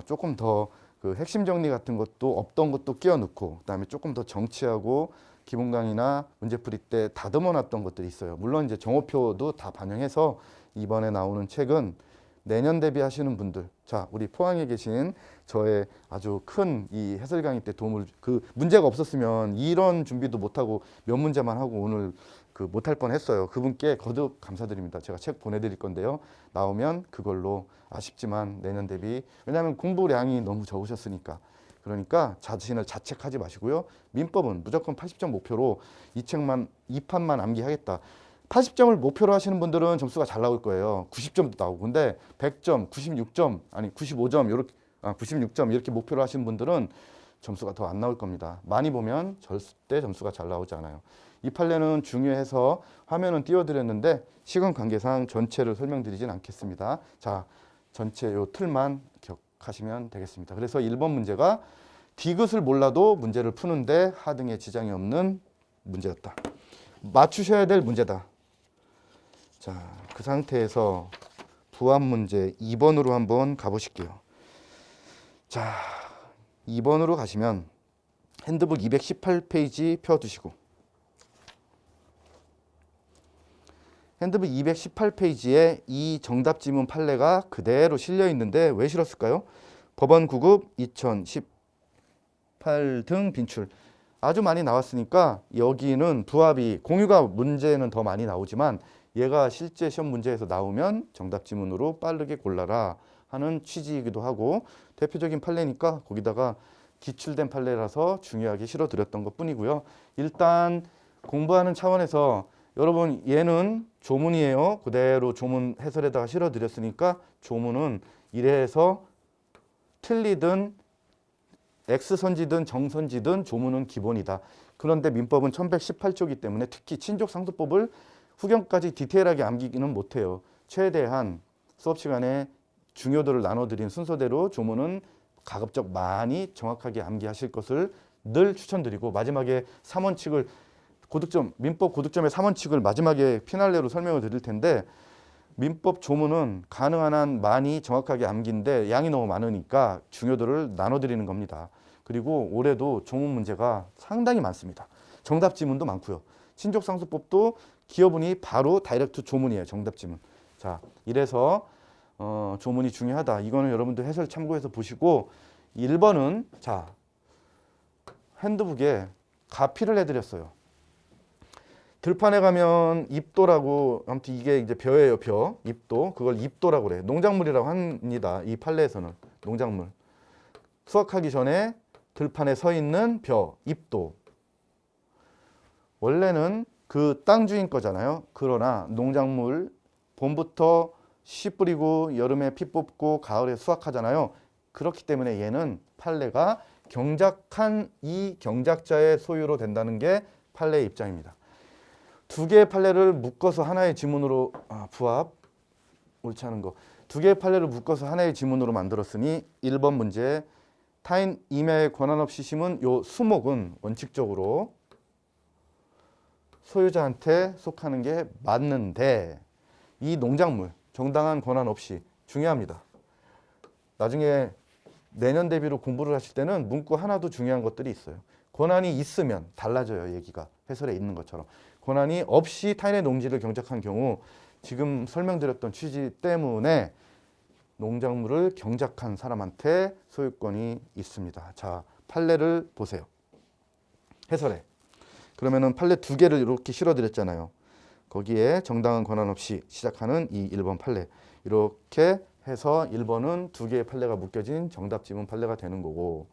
A: 조금 더 그 핵심 정리 같은 것도 없던 것도 끼워 넣고, 그다음에 조금 더 정치하고 기본 강의나 문제풀이 때 다듬어 놨던 것들이 있어요. 물론 이제 정오표도 다 반영해서 이번에 나오는 책은 내년 대비하시는 분들, 자, 우리 포항에 계신 저의 아주 큰 이 해설 강의 때 도움을, 그 문제가 없었으면 이런 준비도 못하고 몇 문제만 하고 오늘 못할 뻔했어요. 그분께 거듭 감사드립니다. 제가 책 보내드릴 건데요. 나오면 그걸로, 아쉽지만 내년 대비, 왜냐하면 공부량이 너무 적으셨으니까. 그러니까 자신을 자책하지 마시고요. 민법은 무조건 80점 목표로 이 판만 암기하겠다. 80점을 목표로 하시는 분들은 점수가 잘 나올 거예요. 90점도 나오고. 근데 100점, 96점, 아니 95점 이렇게 96점 이렇게 목표로 하시는 분들은 점수가 더 안 나올 겁니다. 많이 보면 절대 점수가 잘 나오지 않아요. 이 판례는 중요해서 화면은 띄워드렸는데 시간 관계상 전체를 설명드리진 않겠습니다. 자, 전체 요 틀만 기억하시면 되겠습니다. 그래서 1번 문제가 디귿을 몰라도 문제를 푸는데 하등에 지장이 없는 문제였다. 맞추셔야 될 문제다. 자, 그 상태에서 부합 문제 2번으로 한번 가보실게요. 자, 2번으로 가시면 핸드북 218페이지 펴두시고, 핸드북 218페이지에 이 정답 지문 판례가 그대로 실려 있는데 왜 실었을까요? 법원 9급 2018등 빈출. 아주 많이 나왔으니까 여기는 부합이 공유가 문제는 더 많이 나오지만 얘가 실제 시험 문제에서 나오면 정답 지문으로 빠르게 골라라 하는 취지이기도 하고 대표적인 판례니까 거기다가 기출된 판례라서 중요하게 실어드렸던 것 뿐이고요. 일단 공부하는 차원에서 여러분 얘는 조문이에요. 그대로 조문 해설에다가 실어드렸으니까 조문은 이래서 틀리든 X선지든 정선지든 조문은 기본이다. 그런데 민법은 1118조이기 때문에 특히 친족상수법을 후경까지 디테일하게 암기기는 못해요. 최대한 수업 시간에 중요도를 나눠드린 순서대로 조문은 가급적 많이 정확하게 암기하실 것을 늘 추천드리고 마지막에 3원칙을 민법 고득점의 3원칙을 마지막에 피날레로 설명을 드릴 텐데 민법 조문은 가능한 한 많이 정확하게 암기인데 양이 너무 많으니까 중요도를 나눠드리는 겁니다. 그리고 올해도 조문 문제가 상당히 많습니다. 정답 지문도 많고요. 친족상수법도 기여분이 바로 다이렉트 조문이에요. 정답 지문. 자, 이래서 조문이 중요하다. 이거는 여러분들 해설 참고해서 보시고 1번은 자 핸드북에 가피를 해드렸어요. 들판에 가면 입도라고 아무튼 이게 이제 벼예요. 벼 입도 그걸 입도라고 그래요. 농작물이라고 합니다. 이 판례에서는 농작물 수확하기 전에 들판에 서 있는 벼 입도 원래는 그 땅 주인 거잖아요. 그러나 농작물 봄부터 씨 뿌리고 여름에 피 뽑고 가을에 수확하잖아요. 그렇기 때문에 얘는 판례가 경작한 이 경작자의 소유로 된다는 게 판례의 입장입니다. 두 개의 판례를 묶어서 하나의 지문으로 부합 옳지 않은 거. 두 개의 판례를 묶어서 하나의 지문으로 만들었으니 1번 문제 타인 임야의 권한 없이 심은 요 수목은 원칙적으로 소유자한테 속하는 게 맞는데 이 농작물 정당한 권한 없이 중요합니다. 나중에 내년 대비로 공부를 하실 때는 문구 하나도 중요한 것들이 있어요. 권한이 있으면 달라져요. 얘기가 해설에 있는 것처럼. 권한이 없이 타인의 농지를 경작한 경우 지금 설명드렸던 취지 때문에 농작물을 경작한 사람한테 소유권이 있습니다. 자, 판례를 보세요. 해설에. 그러면은 판례 두 개를 이렇게 실어드렸잖아요. 거기에 정당한 권한 없이 시작하는 이 1번 판례. 이렇게 해서 1번은 두 개의 판례가 묶여진 정답 지문 판례가 되는 거고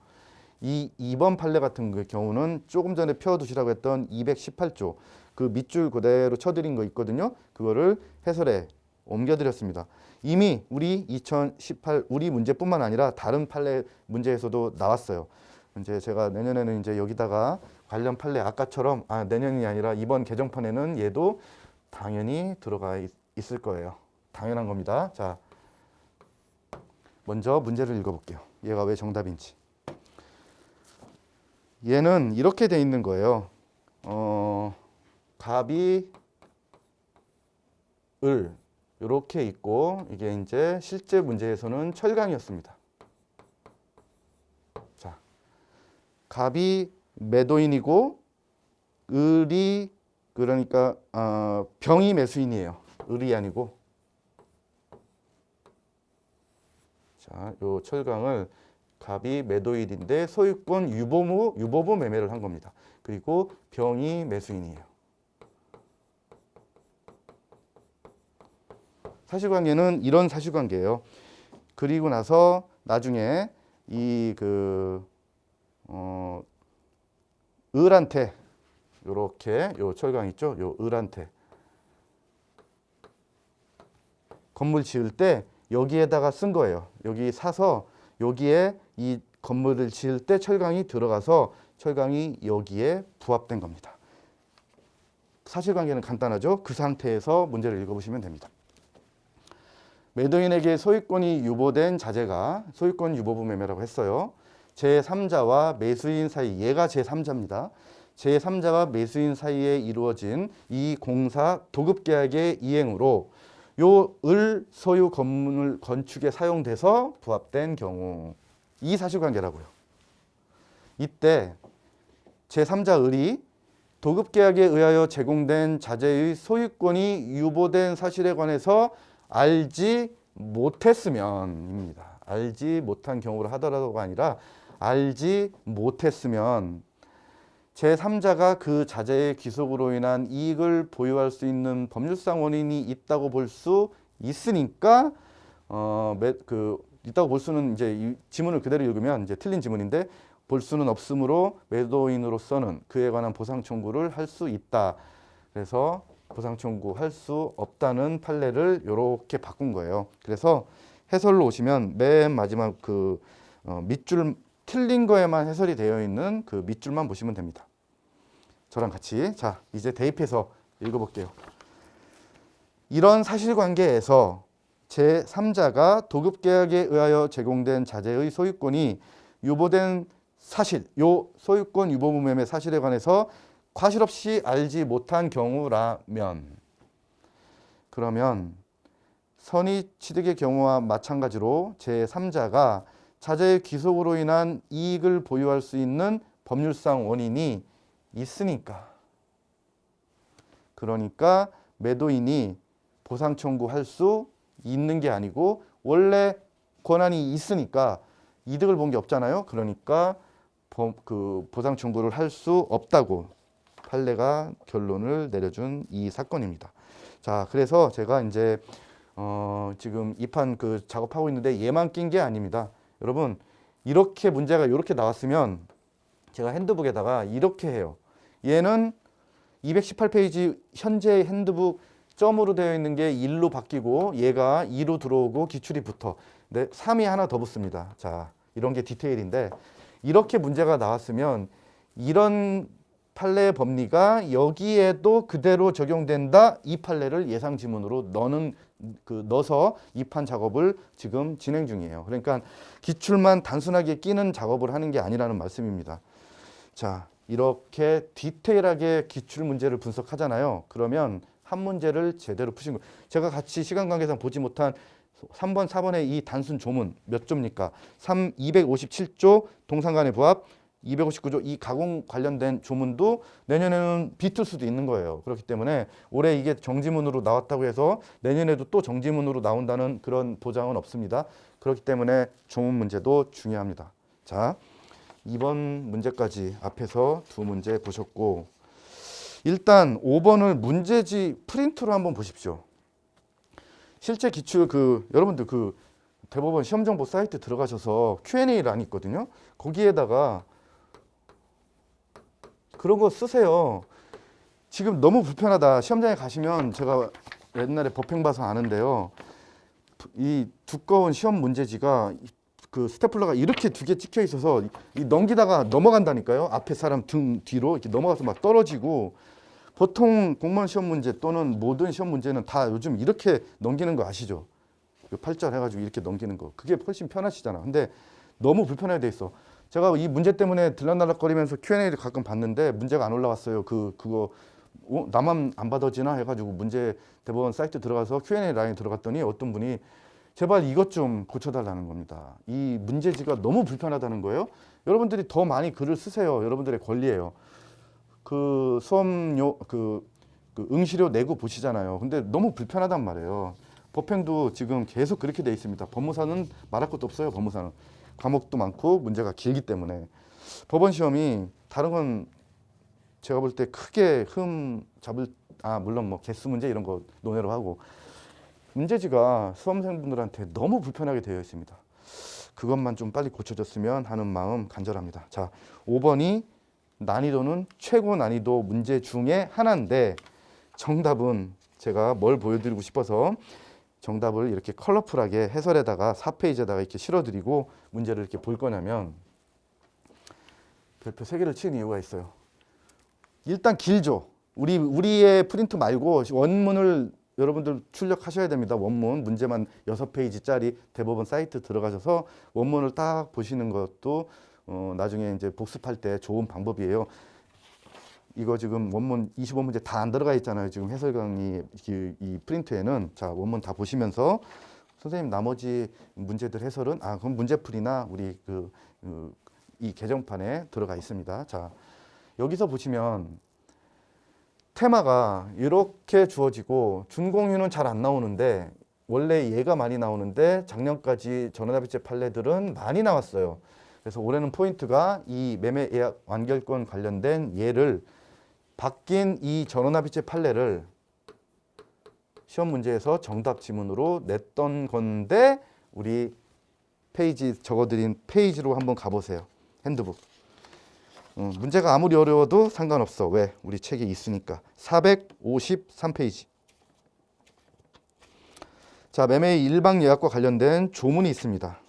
A: 이 2번 판례 같은 경우는 조금 전에 펴두시라고 했던 218조 그 밑줄 그대로 쳐드린 거 있거든요. 그거를 해설에 옮겨드렸습니다. 이미 우리 2018 우리 문제뿐만 아니라 다른 판례 문제에서도 나왔어요. 이제 제가 내년에는 이제 여기다가 관련 판례 아까처럼 내년이 아니라 이번 개정판에는 얘도 당연히 들어가 있을 거예요. 당연한 겁니다. 자, 먼저 문제를 읽어볼게요. 얘가 왜 정답인지. 얘는 이렇게 돼 있는 거예요. 갑이 을 이렇게 있고 이게 이제 실제 문제에서는 철강이었습니다. 자, 갑이 매도인이고 을이 그러니까 병이 매수인이에요. 을이 아니고. 자, 요 철강을 갑이 매도인인데 소유권 유보부 매매를 한 겁니다. 그리고 병이 매수인이에요. 사실관계는 이런 사실관계예요. 그리고 나서 나중에 이 을한테 요렇게 요 철강 있죠? 요 을한테 건물 지을 때 여기에다가 쓴 거예요. 여기 사서 여기에 이 건물을 지을 때 철강이 들어가서 철강이 여기에 부합된 겁니다. 사실관계는 간단하죠? 그 상태에서 문제를 읽어보시면 됩니다. 매도인에게 소유권이 유보된 자재가 소유권 유보부 매매라고 했어요. 제3자와 매수인 사이, 얘가 제3자입니다. 제3자와 매수인 사이에 이루어진 이 공사 도급계약의 이행으로 요 을 소유 건물 건축에 사용돼서 부합된 경우 이 사실관계라고요. 이때 제3자 을이 도급계약에 의하여 제공된 자재의 소유권이 유보된 사실에 관해서 알지 못했으면입니다. 알지 못한 경우를 하더라도가 아니라 알지 못했으면 제3자가 그 자재의 귀속으로 인한 이익을 보유할 수 있는 법률상 원인이 있다고 볼 수 있으니까 있다고 볼 수는 이제 이 지문을 그대로 읽으면 이제 틀린 지문인데 볼 수는 없으므로 매도인으로서는 그에 관한 보상 청구를 할 수 있다. 그래서 보상 청구할 수 없다는 판례를 이렇게 바꾼 거예요. 그래서 해설로 오시면 맨 마지막 밑줄 틀린 거에만 해설이 되어 있는 그 밑줄만 보시면 됩니다. 저랑 같이 자 이제 대입해서 읽어볼게요. 이런 사실관계에서 제3자가 도급계약에 의하여 제공된 자재의 소유권이 유보된 사실, 요 소유권 유보무매매 사실에 관해서 과실 없이 알지 못한 경우라면 그러면 선의 취득의 경우와 마찬가지로 제3자가 자재의 귀속으로 인한 이익을 보유할 수 있는 법률상 원인이 있으니까 그러니까 매도인이 보상 청구할 수 있는 게 아니고 원래 권한이 있으니까 이득을 본 게 없잖아요. 그러니까 보상 청구를 할 수 없다고 판례가 결론을 내려준 이 사건입니다. 자, 그래서 제가 이제 지금 이 판 작업하고 있는데 얘만 낀 게 아닙니다. 여러분 이렇게 문제가 이렇게 나왔으면 제가 핸드북에다가 이렇게 해요. 얘는 218페이지 현재 핸드북 점으로 되어 있는 게 1로 바뀌고 얘가 2로 들어오고 기출이 붙어. 네, 3이 하나 더 붙습니다. 자, 이런 게 디테일인데 이렇게 문제가 나왔으면 이런 판례의 법리가 여기에도 그대로 적용된다. 이 판례를 예상 지문으로 넣어서 이 판 작업을 지금 진행 중이에요. 그러니까 기출만 단순하게 끼는 작업을 하는 게 아니라는 말씀입니다. 자, 이렇게 디테일하게 기출 문제를 분석하잖아요. 그러면 한 문제를 제대로 푸신 거예요. 제가 같이 시간 관계상 보지 못한 3번, 4번의 이 단순 조문 몇 조입니까? 257조 동상간의 부합, 259조 이 가공 관련된 조문도 내년에는 비틀 수도 있는 거예요. 그렇기 때문에 올해 이게 정지문으로 나왔다고 해서 내년에도 또 정지문으로 나온다는 그런 보장은 없습니다. 그렇기 때문에 조문 문제도 중요합니다. 자, 이번 문제까지 앞에서 두 문제 보셨고 일단 5번을 문제지 프린트로 한번 보십시오. 실제 기출 여러분들 대법원 시험정보 사이트 들어가셔서 Q&A란이 있거든요. 거기에다가 그런 거 쓰세요. 지금 너무 불편하다. 시험장에 가시면 제가 옛날에 법행 봐서 아는데요. 이 두꺼운 시험 문제지가 스테플러가 이렇게 두 개 찍혀 있어서 넘기다가 넘어간다니까요. 앞에 사람 등 뒤로 이렇게 넘어가서 막 떨어지고 보통 공무원 시험 문제 또는 모든 시험 문제는 다 요즘 이렇게 넘기는 거 아시죠? 팔자 해가지고 이렇게 넘기는 거. 그게 훨씬 편하시잖아. 근데 너무 불편하게 돼 있어. 제가 이 문제 때문에 들락날락거리면서 Q&A를 가끔 봤는데 문제가 안 올라왔어요. 그거 나만 안 받아지나 해가지고 문제 대법원 사이트 들어가서 Q&A 라인에 들어갔더니 어떤 분이 제발 이것 좀 고쳐달라는 겁니다. 이 문제지가 너무 불편하다는 거예요. 여러분들이 더 많이 글을 쓰세요. 여러분들의 권리예요. 수험료 응시료 내고 보시잖아요. 근데 너무 불편하단 말이에요. 법행도 지금 계속 그렇게 돼 있습니다. 법무사는 말할 것도 없어요. 법무사는 과목도 많고 문제가 길기 때문에 법원 시험이 다른 건 제가 볼 때 크게 물론 뭐 개수 문제 이런 거 논외로 하고 문제지가 수험생분들한테 너무 불편하게 되어 있습니다. 그것만 좀 빨리 고쳐졌으면 하는 마음 간절합니다. 자, 5번이 난이도는 최고 난이도 문제 중에 하나인데 정답은 제가 뭘 보여드리고 싶어서 정답을 이렇게 컬러풀하게 해설에다가 4페이지에다가 이렇게 실어드리고 문제를 이렇게 볼 거냐면 별표 3개를 치는 이유가 있어요. 일단 길죠. 우리의 프린트 말고 원문을 여러분들 출력하셔야 됩니다. 원문 문제만 6페이지짜리 대법원 사이트 들어가셔서 원문을 딱 보시는 것도 나중에 이제 복습할 때 좋은 방법이에요. 이거 지금 원문 25문제 다 안 들어가 있잖아요. 지금 해설 강의 이 프린트에는. 자, 원문 다 보시면서 선생님 나머지 문제들 해설은 그럼 문제풀이나 우리 이 개정판에 들어가 있습니다. 자, 여기서 보시면 테마가 이렇게 주어지고 준공유는 잘 안 나오는데 원래 얘가 많이 나오는데 작년까지 전원합의체 판례들은 많이 나왔어요. 그래서 올해는 포인트가 이 매매 예약 완결권 관련된 예를 바뀐 이 전원합의체 판례를 시험 문제에서 정답 지문으로 냈던 건데 우리 페이지 적어드린 페이지로 한번 가보세요. 핸드북. 문제가 아무리 어려워도 상관없어. 왜? 우리 책에 있으니까. 453페이지. 자, 매매 일방 예약과 관련된 조문이 있습니다.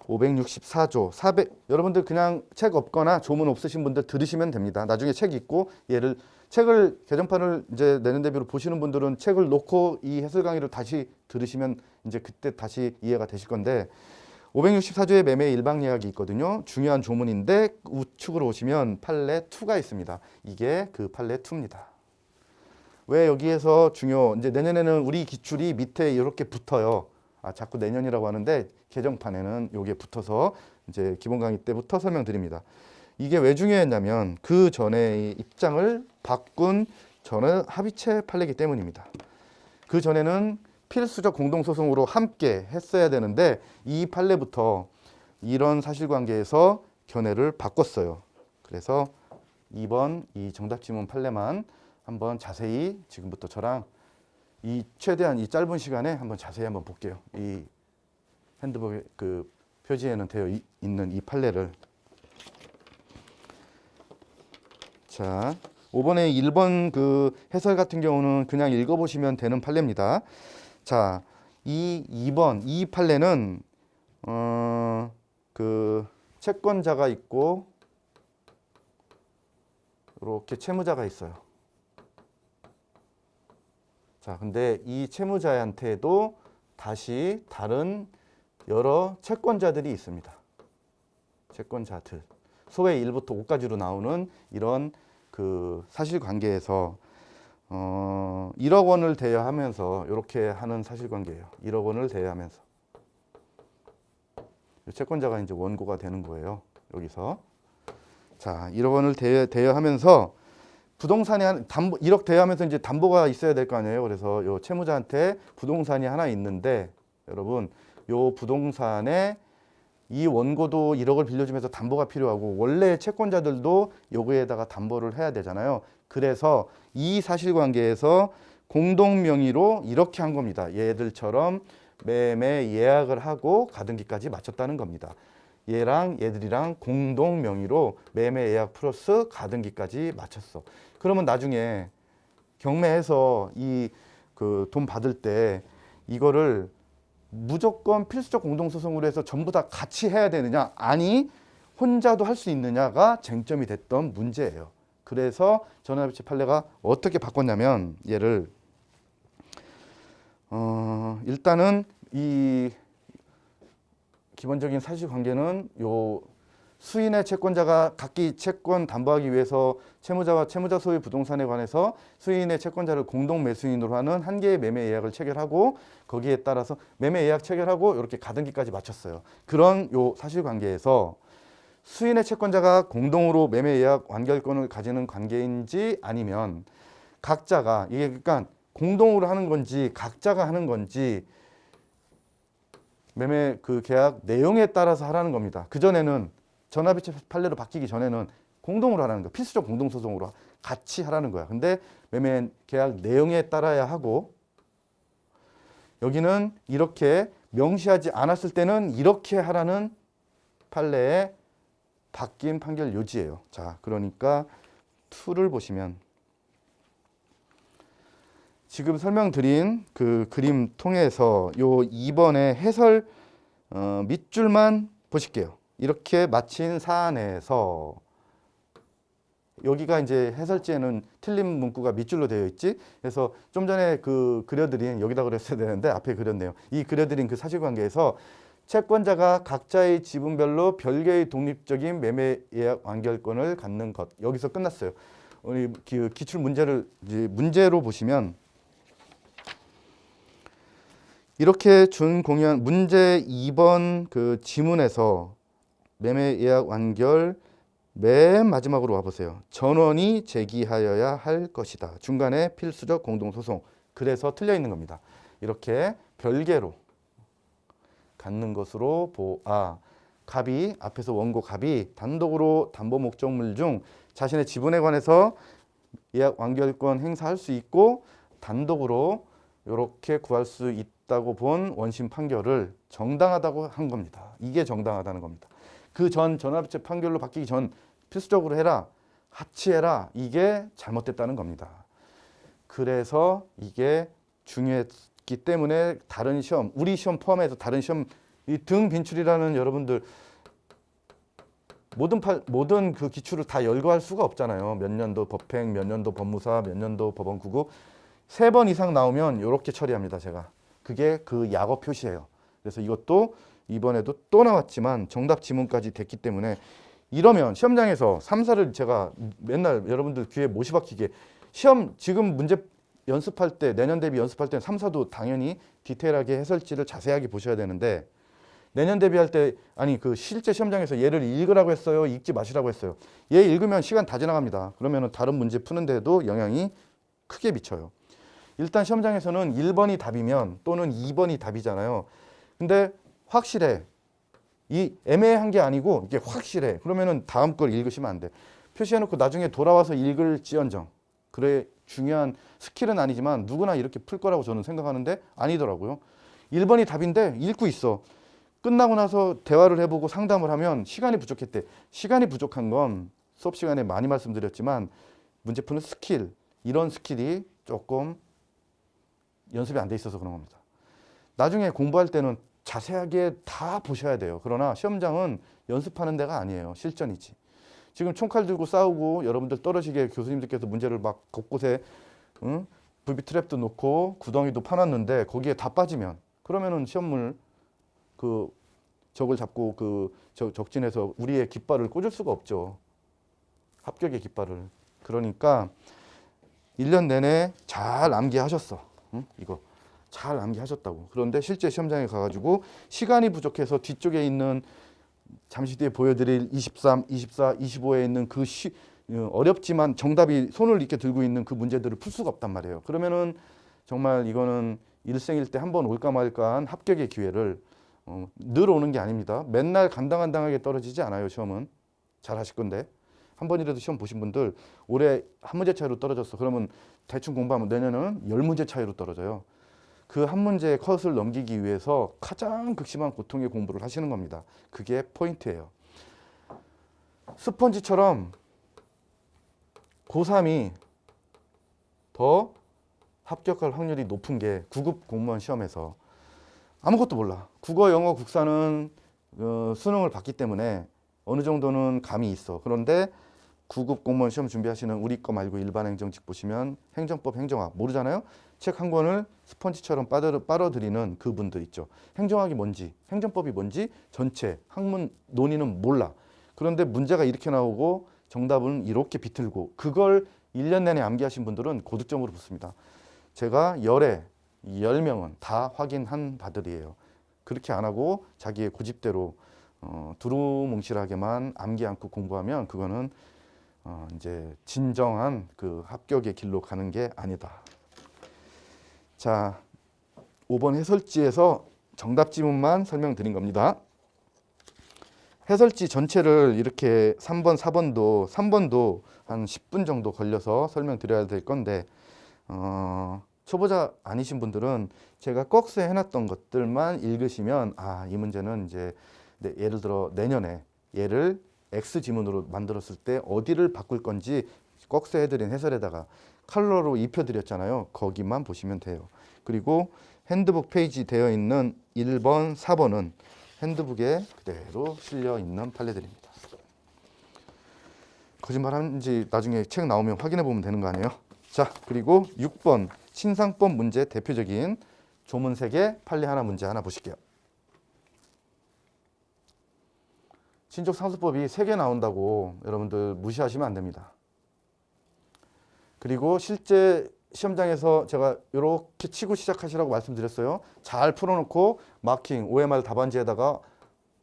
A: 564조, 400. 여러분들 그냥 책 없거나 조문 없으신 분들 들으시면 됩니다. 나중에 책 있고 얘를 책을 개정판을 이제 내는 대비로 보시는 분들은 책을 놓고 이 해설 강의를 다시 들으시면 이제 그때 다시 이해가 되실 건데 564조의 매매 일방 예약이 있거든요. 중요한 조문인데 우측으로 오시면 판례 2가 있습니다. 이게 그 판례 2입니다. 왜 여기에서 이제 내년에는 우리 기출이 밑에 이렇게 붙어요. 자꾸 내년이라고 하는데 개정판에는 요게 붙어서 이제 기본 강의 때부터 설명드립니다. 이게 왜 중요했냐면 그 전에 입장을 바꾼 전원 합의체 판례이기 때문입니다. 그 전에는 필수적 공동소송으로 함께 했어야 되는데 이 판례부터 이런 사실관계에서 견해를 바꿨어요. 그래서 이번 이 정답지문 판례만 한번 자세히 지금부터 저랑 이 최대한 이 짧은 시간에 한번 자세히 한번 볼게요. 이 핸드북 그 표지에는 되어 있는 이 판례를. 자, 5번에 1번 그 해설 같은 경우는 그냥 읽어보시면 되는 판례입니다. 자, 이 2번 이 판례는 그 채권자가 있고 이렇게 채무자가 있어요. 자, 근데 이 채무자한테도 다시 다른 여러 채권자들이 있습니다. 채권자들. 소외 1부터 5까지로 나오는 이런 그 사실관계에서 1억 원을 대여하면서 이렇게 하는 사실관계예요. 1억 원을 대여하면서 채권자가 이제 원고가 되는 거예요. 여기서 자 1억 원을 대여하면서 부동산이 1억 대여하면서 이제 담보가 있어야 될 거 아니에요. 그래서 요 채무자한테 부동산이 하나 있는데 여러분 요 부동산에 이 원고도 1억을 빌려주면서 담보가 필요하고 원래 채권자들도 요거에다가 담보를 해야 되잖아요. 그래서 이 사실관계에서 공동명의로 이렇게 한 겁니다. 얘들처럼 매매 예약을 하고 가등기까지 마쳤다는 겁니다. 얘들이랑 공동명의로 매매 예약 플러스 가등기까지 마쳤어. 그러면 나중에 경매해서 이 그 돈 받을 때 이거를 무조건 필수적 공동소송으로 해서 전부 다 같이 해야 되느냐? 아니, 혼자도 할 수 있느냐가 쟁점이 됐던 문제예요. 그래서 전원합의체 판례가 어떻게 바꿨냐면 얘를 일단은 이 기본적인 사실관계는 요 수인의 채권자가 각기 채권 담보하기 위해서 채무자와 채무자 소유 부동산에 관해서 수인의 채권자를 공동 매수인으로 하는 한 개의 매매 예약을 체결하고 거기에 따라서 매매 예약 체결하고 이렇게 가등기까지 마쳤어요. 그런 요 사실관계에서 수인의 채권자가 공동으로 매매 예약 완결권을 가지는 관계인지 아니면 각자가 이게 그러니까 공동으로 하는 건지 각자가 하는 건지 매매 그 계약 내용에 따라서 하라는 겁니다. 그전에는 전합의체 판례로 바뀌기 전에는 공동으로 하라는 거야. 필수적 공동소송으로 같이 하라는 거야. 근데 매매 계약 내용에 따라야 하고 여기는 이렇게 명시하지 않았을 때는 이렇게 하라는 판례의 바뀐 판결 요지예요. 자, 그러니까 2를 보시면 지금 설명드린 그 그림 통해서 요 2번의 해설 밑줄만 보실게요. 이렇게 마친 사안에서 여기가 이제 해설지에는 틀린 문구가 밑줄로 되어 있지. 그래서 좀 전에 그 그려드린 여기다 그렸어야 되는데 앞에 그렸네요. 이 그려드린 그 사실관계에서 채권자가 각자의 지분별로 별개의 독립적인 매매 예약 완결권을 갖는 것. 여기서 끝났어요. 우리 기출 문제를 이제 문제로 보시면 이렇게 준 공연 문제 2번 그 지문에서 매매 예약 완결 맨 마지막으로 와보세요. 전원이 제기하여야 할 것이다. 중간에 필수적 공동소송. 그래서 틀려 있는 겁니다. 이렇게 별개로 갖는 것으로 갑이 앞에서 원고 갑이 단독으로 담보 목적물 중 자신의 지분에 관해서 예약 완결권 행사할 수 있고 단독으로 이렇게 구할 수 있다고 본 원심 판결을 정당하다고 한 겁니다. 이게 정당하다는 겁니다. 그 전 전환합의체 판결로 바뀌기 전 필수적으로 해라, 하치해라, 이게 잘못됐다는 겁니다. 그래서 이게 중요했기 때문에 다른 시험, 우리 시험 포함해서 다른 시험, 이 등 빈출이라는 여러분들 모든 그 기출을 다 열거할 수가 없잖아요. 몇 년도 법행, 몇 년도 법무사, 몇 년도 법원 구급 3번 이상 나오면 이렇게 처리합니다. 제가 그게 그 약어 표시예요. 그래서 이것도 이번에도 또 나왔지만 정답 지문까지 됐기 때문에 이러면 시험장에서 3사를 제가 맨날 여러분들 귀에 못이 박히게 시험 지금 문제 연습할 때 내년 대비 연습할 때는 3사도 당연히 디테일하게 해설지를 자세하게 보셔야 되는데 내년 대비할 때 아니 그 실제 시험장에서 얘를 읽으라고 했어요, 읽지 마시라고 했어요. 얘 읽으면 시간 다 지나갑니다. 그러면은 다른 문제 푸는데도 영향이 크게 미쳐요. 일단 시험장에서는 1번이 답이면 또는 2번이 답이잖아요. 근데 확실해. 이 애매한 게 아니고 이게 확실해. 그러면은 다음 걸 읽으시면 안 돼. 표시해놓고 나중에 돌아와서 읽을지언정. 그래 중요한 스킬은 아니지만 누구나 이렇게 풀 거라고 저는 생각하는데 아니더라고요. 1번이 답인데 읽고 있어. 끝나고 나서 대화를 해보고 상담을 하면 시간이 부족했대. 시간이 부족한 건 수업 시간에 많이 말씀드렸지만 문제 푸는 스킬, 이런 스킬이 조금 연습이 안 돼 있어서 그런 겁니다. 나중에 공부할 때는 자세하게 다 보셔야 돼요. 그러나 시험장은 연습하는 데가 아니에요. 실전이지. 지금 총칼 들고 싸우고 여러분들 떨어지게 교수님들께서 문제를 막 곳곳에 부비 트랩도 놓고 구덩이도 파놨는데 거기에 다 빠지면 그러면은 시험물 그 적을 잡고 그 적진에서 우리의 깃발을 꽂을 수가 없죠. 합격의 깃발을. 그러니까 1년 내내 잘 암기하셨어. 이거 잘 암기하셨다고. 그런데 실제 시험장에 가가지고 시간이 부족해서 뒤쪽에 있는 잠시 뒤에 보여드릴 23, 24, 25에 있는 그 어렵지만 정답이 손을 이렇게 들고 있는 그 문제들을 풀 수가 없단 말이에요. 그러면은 정말 이거는 일생일 때 한 번 올까 말까한 합격의 기회를 늘 오는 게 아닙니다. 맨날 간당간당하게 떨어지지 않아요. 시험은 잘 하실 건데 한 번이라도 시험 보신 분들 올해 한 문제 차이로 떨어졌어. 그러면 대충 공부하면 내년은 10문제 차이로 떨어져요. 그 한 문제의 컷을 넘기기 위해서 가장 극심한 고통의 공부를 하시는 겁니다. 그게 포인트예요. 스펀지처럼 고3이 더 합격할 확률이 높은 게 9급 공무원 시험에서 아무것도 몰라. 국어, 영어, 국사는 수능을 봤기 때문에 어느 정도는 감이 있어. 그런데 9급 공무원 시험 준비하시는 우리 거 말고 일반 행정직 보시면 행정법, 행정학 모르잖아요. 책 한 권을 스펀지처럼 빨아들이는 그분들 있죠. 행정학이 뭔지, 행정법이 뭔지 전체 학문 논의는 몰라. 그런데 문제가 이렇게 나오고 정답은 이렇게 비틀고 그걸 1년 내내 암기하신 분들은 고득점으로 붙습니다. 제가 10명은 다 확인한 바들이에요. 그렇게 안 하고 자기의 고집대로 두루뭉실하게만 암기 않고 공부하면 그거는 이제 진정한 그 합격의 길로 가는 게 아니다. 자, 5번 해설지에서 정답 지문만 설명드린 겁니다. 해설지 전체를 이렇게 3번, 3번도 한 10분 정도 걸려서 설명드려야 될 건데 초보자 아니신 분들은 제가 꺽쇠 해놨던 것들만 읽으시면 이 문제는 이제 예를 들어 내년에 얘를 X 지문으로 만들었을 때 어디를 바꿀 건지 꺽쇠 해드린 해설에다가 컬러로 입혀드렸잖아요. 거기만 보시면 돼요. 그리고 핸드북 페이지 되어 있는 1번, 4번은 핸드북에 그대로 실려 있는 판례들입니다. 거짓말하는지 나중에 책 나오면 확인해 보면 되는 거 아니에요? 자, 그리고 6번 신상법 문제 대표적인 조문 3개, 판례 하나 문제 하나 보실게요. 신족상수법이 3개 나온다고 여러분들 무시하시면 안 됩니다. 그리고 실제 시험장에서 제가 이렇게 치고 시작하시라고 말씀드렸어요. 잘 풀어놓고 마킹, OMR 답안지에다가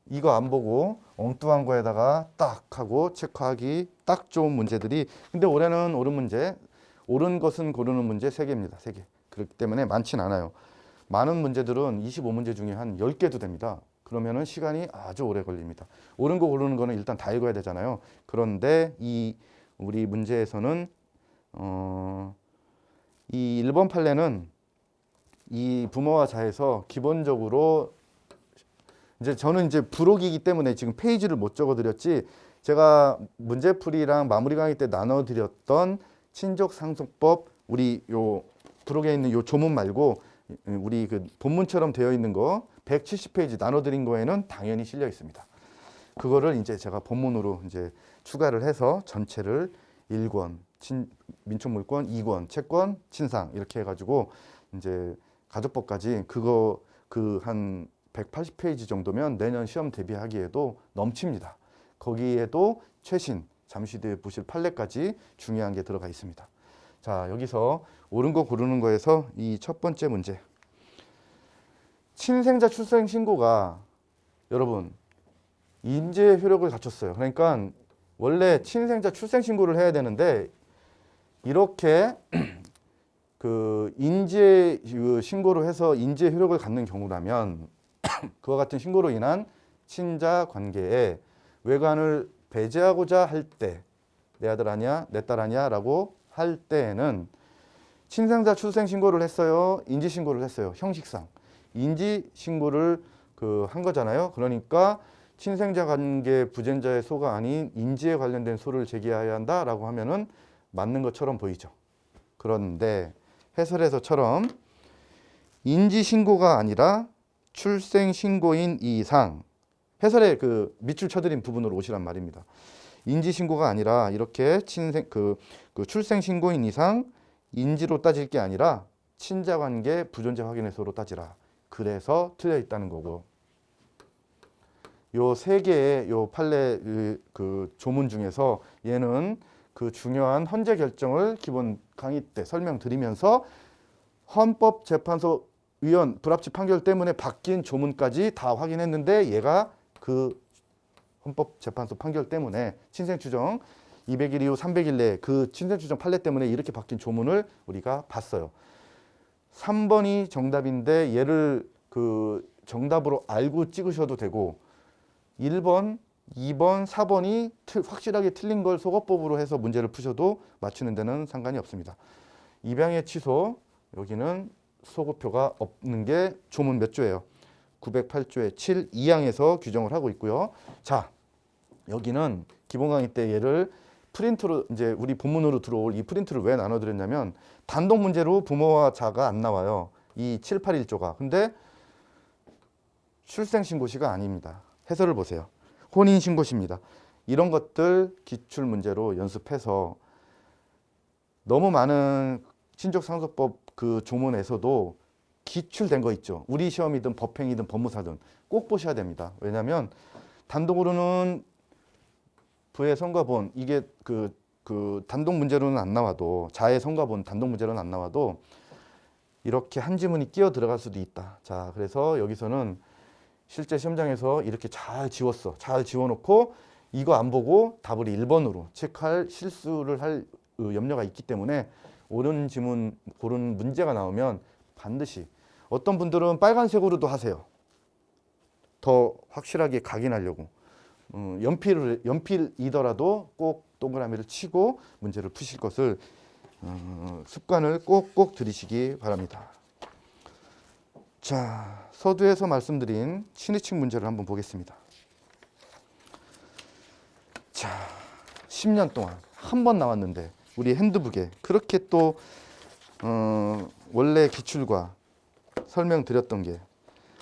A: 이거 안 보고 엉뚱한 거에다가 딱 하고 체크하기 딱 좋은 문제들이 근데 올해는 옳은 것은 고르는 문제 3개입니다. 3개. 그렇기 때문에 많진 않아요. 많은 문제들은 25문제 중에 한 10개도 됩니다. 그러면은 시간이 아주 오래 걸립니다. 옳은 거 고르는 거는 일단 다 읽어야 되잖아요. 그런데 이 우리 문제에서는 이 1번 판례는 이 부모와 자에서 기본적으로 이제 저는 이제 부록이기 때문에 지금 페이지를 못 적어 드렸지, 제가 문제풀이랑 마무리 강의 때 나눠 드렸던 친족 상속법 우리 요 부록에 있는 요 조문 말고 우리 그 본문처럼 되어 있는 거 170페이지 나눠 드린 거에는 당연히 실려 있습니다. 그거를 이제 제가 본문으로 이제 추가를 해서 전체를 1권 민촉물권, 2권 채권, 친상 이렇게 해가지고 이제 가족법까지 그거 그 한 180페이지 정도면 내년 시험 대비하기에도 넘칩니다. 거기에도 최신 잠시 뒤에 보실 판례까지 중요한 게 들어가 있습니다. 자, 여기서 옳은 거 고르는 거에서 이 첫 번째 문제. 친생자 출생 신고가 여러분 인재 효력을 갖췄어요. 그러니까 원래 친생자 출생 신고를 해야 되는데 이렇게 그 인재 신고를 해서 인재 효력을 갖는 경우라면 그와 같은 신고로 인한 친자 관계에 외관을 배제하고자 할 때 내 아들 아니야, 내 딸 아니야라고 할 때에는 친생자 출생 신고를 했어요, 인지 신고를 했어요. 형식상 인지 신고를 한 거잖아요. 그러니까 친생자 관계 부전자의 소가 아닌 인지에 관련된 소를 제기해야 한다라고 하면은 맞는 것처럼 보이죠. 그런데 해설에서처럼 인지 신고가 아니라 출생 신고인 이상, 해설에 그 밑줄 쳐드린 부분으로 오시란 말입니다. 인지 신고가 아니라 이렇게 그 출생 신고인 이상 인지로 따질 게 아니라 친자 관계 부존재 확인의 소로 따지라. 그래서 틀려 있다는 거고. 요 세 개의 요 판례 그 조문 중에서 얘는 그 중요한 헌재 결정을 기본 강의 때 설명드리면서 헌법재판소 위원 불합치 판결 때문에 바뀐 조문까지 다 확인했는데 얘가 그 헌법재판소 판결 때문에 친생추정 200일 이후 300일 내에 그 친생추정 판례 때문에 이렇게 바뀐 조문을 우리가 봤어요. 3번이 정답인데 얘를 그 정답으로 알고 찍으셔도 되고 1번, 2번, 4번이 확실하게 틀린 걸 속어법으로 해서 문제를 푸셔도 맞추는 데는 상관이 없습니다. 입양의 취소, 여기는 소거표가 없는 게 조문 몇 조예요? 908조의 7, 2항에서 규정을 하고 있고요. 자, 여기는 기본 강의 때 얘를 프린트로 이제 우리 본문으로 들어올 이 프린트를 왜 나눠드렸냐면 단독 문제로 부모와 자가 안 나와요. 이 781조가. 근데 출생신고시가 아닙니다. 해설을 보세요. 혼인신고시입니다. 이런 것들 기출 문제로 연습해서 너무 많은 친족상속법 그 조문에서도 기출된 거 있죠. 우리 시험이든 법행이든 법무사든 꼭 보셔야 됩니다. 왜냐하면 단독으로는 부의 성과 본 이게 그 단독 문제로는 안 나와도 자의 성과 본 단독 문제로는 안 나와도 이렇게 한 지문이 끼어 들어갈 수도 있다. 자, 그래서 여기서는 실제 시험장에서 이렇게 잘 지웠어. 잘 지워놓고 이거 안 보고 답을 1번으로 체크할 실수를 할 염려가 있기 때문에 옳은 지문 고른 문제가 나오면 반드시 어떤 분들은 빨간색으로도 하세요. 더 확실하게 각인하려고. 연필이더라도 꼭 동그라미를 치고 문제를 푸실 것을 습관을 꼭꼭 들이시기 바랍니다. 자, 서두에서 말씀드린 친위층 문제를 한번 보겠습니다. 자, 10년 동안 한 번 나왔는데 우리 핸드북에 그렇게 또 원래 기출과 설명드렸던 게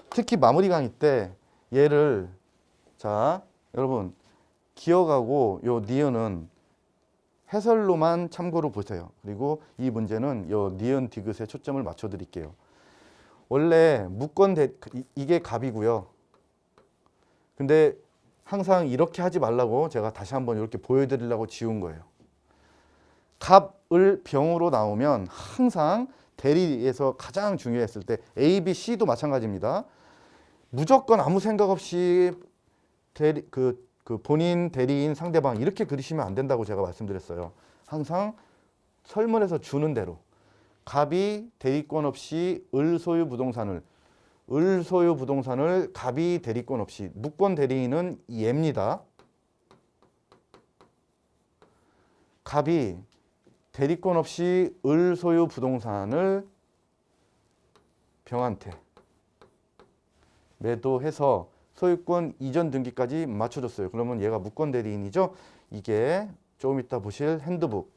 A: 특히 마무리 강의 때 얘를 자 여러분 기억하고 요 니은은 해설로만 참고로 보세요. 그리고 이 문제는 요 니은 디귿에 초점을 맞춰 드릴게요. 원래 무권 이게 갑이고요. 근데 항상 이렇게 하지 말라고 제가 다시 한번 이렇게 보여드리려고 지운 거예요. 갑을 병으로 나오면 항상 대리에서 가장 중요했을 때 A, B, C도 마찬가지입니다. 무조건 아무 생각 없이 본인, 대리인, 상대방 이렇게 그리시면 안 된다고 제가 말씀드렸어요. 항상 설문에서 주는 대로 갑이 대리권 없이 을 소유 부동산을 갑이 대리권 없이, 무권 대리인은 얘입니다. 갑이 대리권 없이 을 소유 부동산을 병한테 매도해서 소유권 이전 등기까지 맞춰줬어요. 그러면 얘가 무권 대리인이죠. 이게 조금 이따 보실 핸드북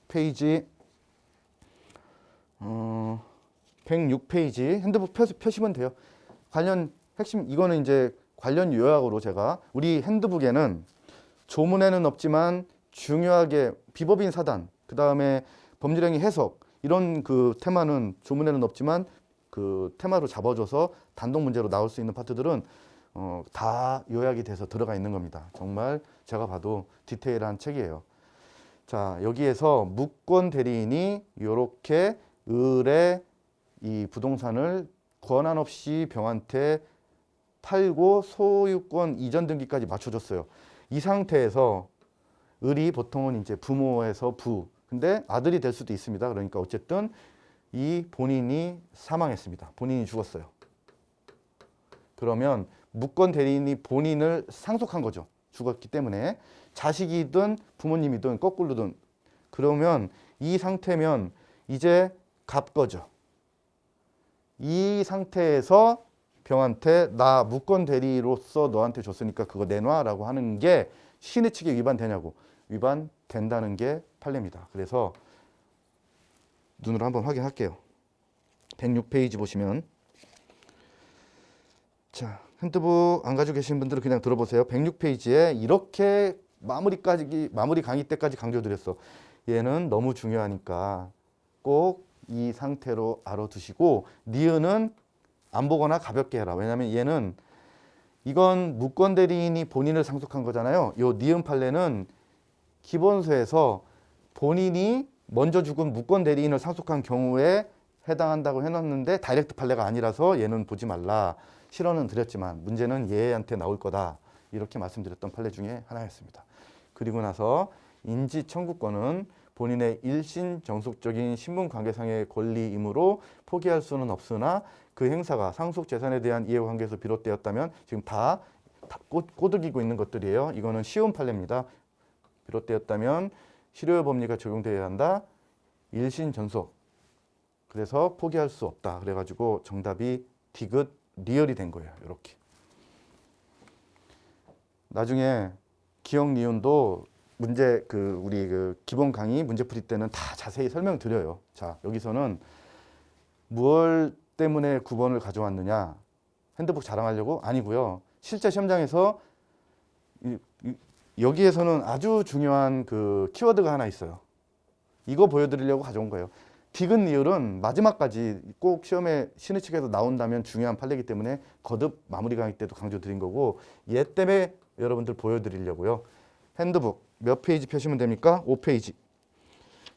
A: 페이지 106페이지 핸드북 펴시면 돼요. 관련 핵심, 이거는 이제 관련 요약으로 제가, 우리 핸드북에는 조문에는 없지만 중요하게 비법인 사단, 그 다음에 법률행위 해석, 이런 그 테마는 조문에는 없지만 그 테마로 잡아줘서 단독 문제로 나올 수 있는 파트들은 다 요약이 돼서 들어가 있는 겁니다. 정말 제가 봐도 디테일한 책이에요. 자, 여기에서 무권 대리인이 이렇게 을의 이 부동산을 권한 없이 병한테 팔고 소유권 이전 등기까지 맞춰줬어요. 이 상태에서 을이 보통은 이제 부모에서 부, 근데 아들이 될 수도 있습니다. 그러니까 어쨌든 이 본인이 사망했습니다. 본인이 죽었어요. 그러면 무권 대리인이 본인을 상속한 거죠. 죽었기 때문에. 자식이든 부모님이든 거꾸로든. 그러면 이 상태면 이제 갑 거죠. 이 상태에서 병한테 나 무권 대리로서 너한테 줬으니까 그거 내놔라고 하는 게 신의 측에 위반되냐고. 위반된다는 게 판례입니다. 그래서 눈으로 한번 확인할게요. 106페이지 보시면, 자, 핸드북 안 가지고 계신 분들은 그냥 들어보세요. 106페이지에 이렇게 마무리 강의 때까지 강조드렸어. 얘는 너무 중요하니까 꼭 이 상태로 알아두시고, 니은은 안 보거나 가볍게 해라. 왜냐하면 얘는, 이건 무권 대리인이 본인을 상속한 거잖아요. 요 니은 판례는 기본서에서 본인이 먼저 죽은 무권 대리인을 상속한 경우에 해당한다고 해놨는데 다이렉트 판례가 아니라서 얘는 보지 말라. 실언은 드렸지만 문제는 얘한테 나올 거다. 이렇게 말씀드렸던 판례 중에 하나였습니다. 그리고 나서 인지 청구권은 본인의 일신 정속적인 신분 관계상의 권리이므로 포기할 수는 없으나 그 행사가 상속 재산에 대한 이해관계에서 비롯되었다면, 지금 다 꼬드기고 있는 것들이에요. 이거는 쉬운 판례입니다. 비롯되었다면 실효의 법리가 적용되어야 한다. 일신 전속. 그래서 포기할 수 없다. 그래가지고 정답이 디귿 리얼이 된 거예요. 이렇게. 나중에 기억 니은도 문제 우리 기본 강의 문제풀이 때는 다 자세히 설명드려요. 자, 여기서는 무엇 때문에 9번을 가져왔느냐? 핸드북 자랑하려고? 아니고요. 실제 시험장에서 여기에서는 아주 중요한 그 키워드가 하나 있어요. 이거 보여드리려고 가져온 거예요. 디귿 리을은 마지막까지 꼭 시험에 신의 측에서 나온다면 중요한 판례이기 때문에 거듭 마무리 강의 때도 강조드린 거고, 얘 때문에 여러분들 보여드리려고요. 핸드북 몇 페이지 펴시면 됩니까? 5페이지.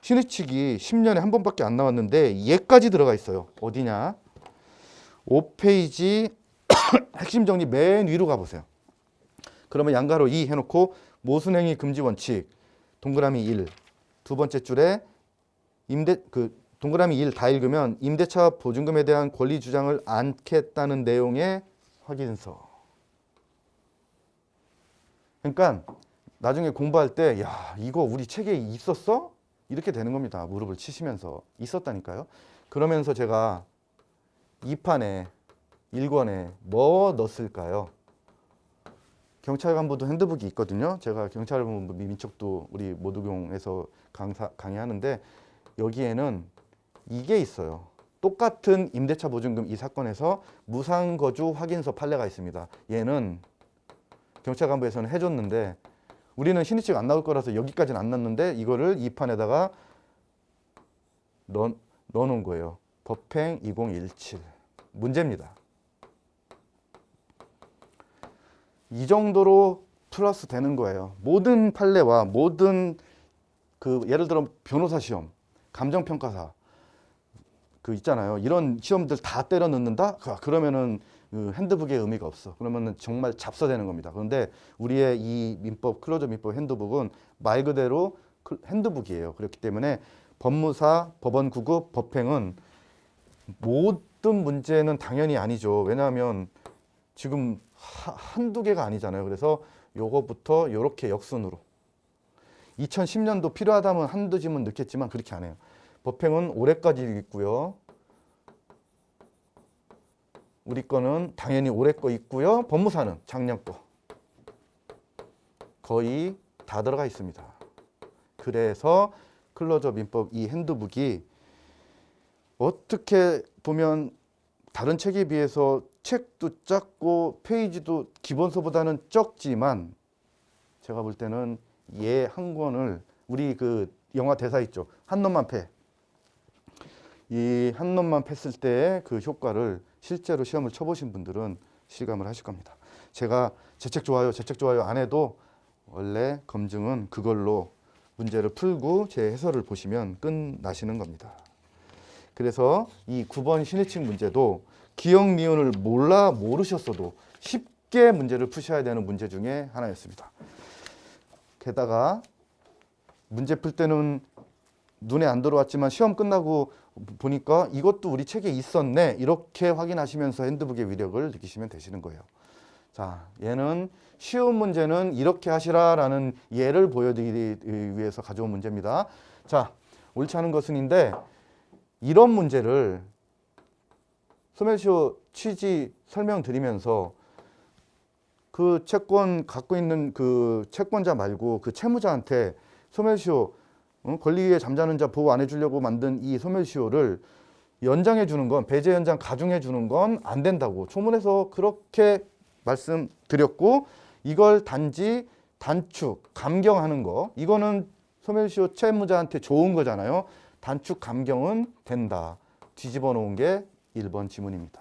A: 신의 측이 10년에 한 번밖에 안 나왔는데 얘까지 들어가 있어요. 어디냐? 5페이지 핵심 정리 맨 위로 가보세요. 그러면 양가로 2 해놓고 모순행위 금지 원칙 동그라미 1, 두 번째 줄에 동그라미 1 다 읽으면 임대차 보증금에 대한 권리 주장을 않겠다는 내용의 확인서. 그러니까 나중에 공부할 때, 야, 이거 우리 책에 있었어? 이렇게 되는 겁니다. 무릎을 치시면서. 있었다니까요. 그러면서 제가 2판에 1권에 뭐 넣었을까요? 경찰간부도 핸드북이 있거든요. 제가 경찰간부 민척도 우리 모두경에서 강의하는데 여기에는 이게 있어요. 똑같은 임대차 보증금 이 사건에서 무상거주 확인서 판례가 있습니다. 얘는 경찰간부에서는 해줬는데 우리는 신의칙 안 나올 거라서 여기까지는 안 넣었는데 이거를 이 판에다가 넣어놓은 거예요. 법행 2017 문제입니다. 이 정도로 플러스 되는 거예요. 모든 판례와 모든 예를 들어 변호사 시험, 감정평가사 있잖아요. 이런 시험들 다 때려 넣는다? 그러면은 핸드북의 의미가 없어. 그러면은 정말 잡서되는 겁니다. 그런데 우리의 이 민법 클로저 민법 핸드북은 말 그대로 핸드북이에요. 그렇기 때문에 법무사, 법원 구급, 법행은 모든 문제는 당연히 아니죠. 왜냐하면 지금 한두 개가 아니잖아요. 그래서 요거부터 요렇게 역순으로 2010년도 필요하다면 한두 지문 넣겠지만 그렇게 안 해요. 법행은 올해까지 있고요. 우리 거는 당연히 올해 거 있고요. 법무사는 작년 거 거의 다 들어가 있습니다. 그래서 클로저 민법 이 핸드북이 어떻게 보면 다른 책에 비해서 책도 작고 페이지도 기본서보다는 적지만 제가 볼 때는 얘 한 권을 우리 그 영화 대사 있죠. 한 놈만 패. 이 한 놈만 팼을 때의 그 효과를 실제로 시험을 쳐보신 분들은 실감을 하실 겁니다. 제가 제 책 좋아요, 제 책 좋아요 안 해도 원래 검증은 그걸로 문제를 풀고 제 해설을 보시면 끝나시는 겁니다. 그래서 이 9번 신의칙 문제도 기억 니은을 모르셨어도 쉽게 문제를 푸셔야 되는 문제 중에 하나였습니다. 게다가 문제 풀 때는 눈에 안 들어왔지만 시험 끝나고 보니까 이것도 우리 책에 있었네 이렇게 확인하시면서 핸드북의 위력을 느끼시면 되시는 거예요. 자, 얘는 쉬운 문제는 이렇게 하시라라는 예를 보여드리기 위해서 가져온 문제입니다. 자, 옳지 않은 것은인데 이런 문제를 소멸시효 취지 설명드리면서 그 채권 갖고 있는 그 채권자 말고 그 채무자한테 소멸시효 권리위에 잠자는 자 보호 안 해주려고 만든 이 소멸시효를 연장해 주는 건 배제 연장 가중해 주는 건 안 된다고 조문에서 그렇게 말씀드렸고 이걸 단지 단축 감경하는 거 이거는 소멸시효 채무자한테 좋은 거잖아요. 단축 감경은 된다. 뒤집어 놓은 게 1번 지문입니다.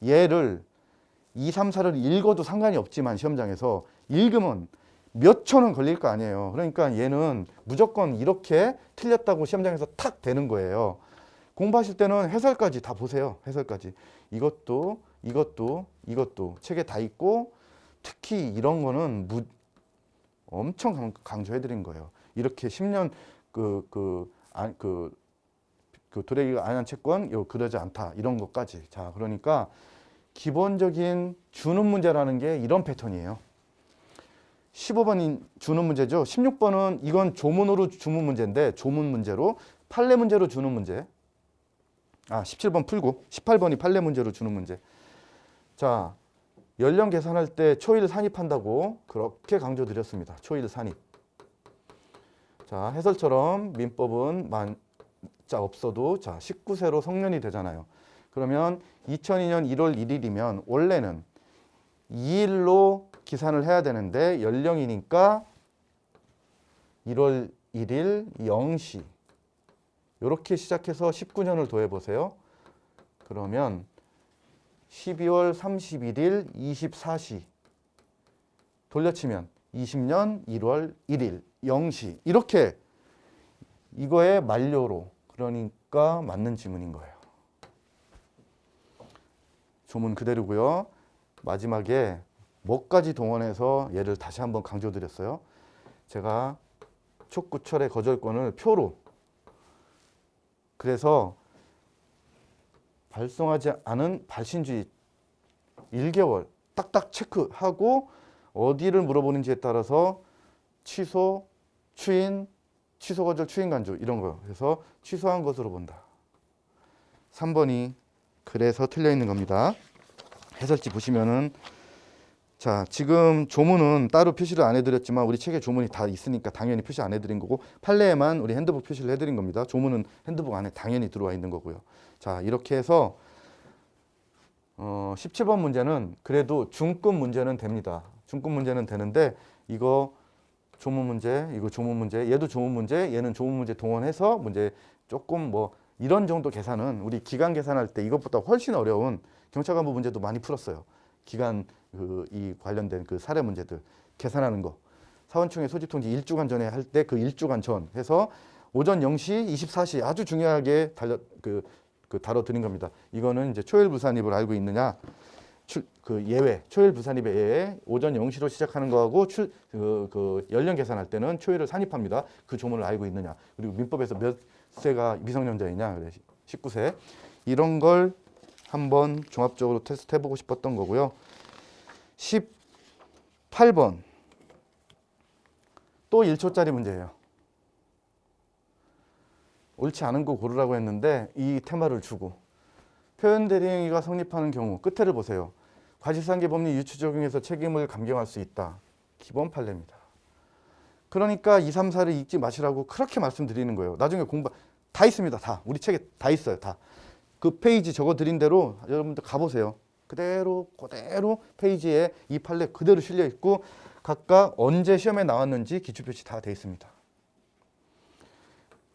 A: 얘를 2, 3, 4를 읽어도 상관이 없지만 시험장에서 읽으면 몇 초는 걸릴 거 아니에요. 그러니까 얘는 무조건 이렇게 틀렸다고 시험장에서 탁 되는 거예요. 공부하실 때는 해설까지 다 보세요. 해설까지. 이것도 책에 다 있고 특히 이런 거는 엄청 강조해 드린 거예요. 이렇게 10년 도래기가 안 한 채권 그러지 않다. 이런 것까지. 자, 그러니까 기본적인 주는 문제라는 게 이런 패턴이에요. 15번이 주는 문제죠. 16번은 이건 조문으로 주문 문제인데 조문 문제로 판례 문제로 주는 문제. 17번 풀고 18번이 판례 문제로 주는 문제. 자, 연령 계산할 때 초일 산입한다고 그렇게 강조드렸습니다. 초일 산입. 자, 해설처럼 민법은 만자 없어도 자 19세로 성년이 되잖아요. 그러면 2002년 1월 1일이면 원래는 2일로 기산을 해야 되는데 연령이니까 1월 1일 0시 이렇게 시작해서 19년을 더해보세요. 그러면 12월 31일 24시 돌려치면 20년 1월 1일 0시 이렇게 이거의 만료로 그러니까 맞는 지문인 거예요. 조문 그대로고요. 마지막에 뭐까지 동원해서 얘를 다시 한번 강조드렸어요. 제가 촉구철의 거절권을 표로 그래서 발송하지 않은 발신주의 1개월 딱딱 체크하고 어디를 물어보는지에 따라서 취소, 추인, 취소 거절, 추인 간주 이런 거 해서 취소한 것으로 본다. 3번이 그래서 틀려 있는 겁니다. 해설지 보시면은 자, 지금 조문은 따로 표시를 안 해드렸지만 우리 책에 조문이 다 있으니까 당연히 표시 안 해드린 거고 판례에만 우리 핸드북 표시를 해드린 겁니다. 조문은 핸드북 안에 당연히 들어와 있는 거고요. 자, 이렇게 해서 17번 문제는 그래도 중급 문제는 됩니다. 중급 문제는 되는데 이거 조문 문제, 이거 조문 문제, 얘도 조문 문제, 얘는 조문 문제 동원해서 문제 조금 뭐 이런 정도 계산은 우리 기간 계산할 때 이것보다 훨씬 어려운 경찰 간부 문제도 많이 풀었어요. 기간 이 관련된 그 사례 문제들 계산하는 거. 사원총회 소집 통지 1주간 전에 할 때 그 1주간 전 해서 오전 0시 24시 아주 중요하게 다뤄드린 겁니다. 이거는 이제 초일 부산입을 알고 있느냐? 그 예외, 초일 부산입의 예외, 오전 0시로 시작하는 거하고 연령 계산할 때는 초일을 산입합니다. 그 조문을 알고 있느냐? 그리고 민법에서 세가 미성년자이냐? 그래 19세. 이런 걸 한번 종합적으로 테스트 해보고 싶었던 거고요. 18번 또 1초짜리 문제예요. 옳지 않은 거 고르라고 했는데 이 테마를 주고 표현 대리행위가 성립하는 경우 끝에를 보세요. 과실상계 법리 유추 적용해서 책임을 감경할 수 있다. 기본 판례입니다. 그러니까 2, 3, 4를 읽지 마시라고 그렇게 말씀드리는 거예요. 나중에 공부 다 있습니다. 다. 우리 책에 다 있어요. 다. 그 페이지 적어 드린 대로 여러분들 가보세요. 그대로 페이지에 이 판례 그대로 실려 있고 각각 언제 시험에 나왔는지 기출표시 다 돼 있습니다.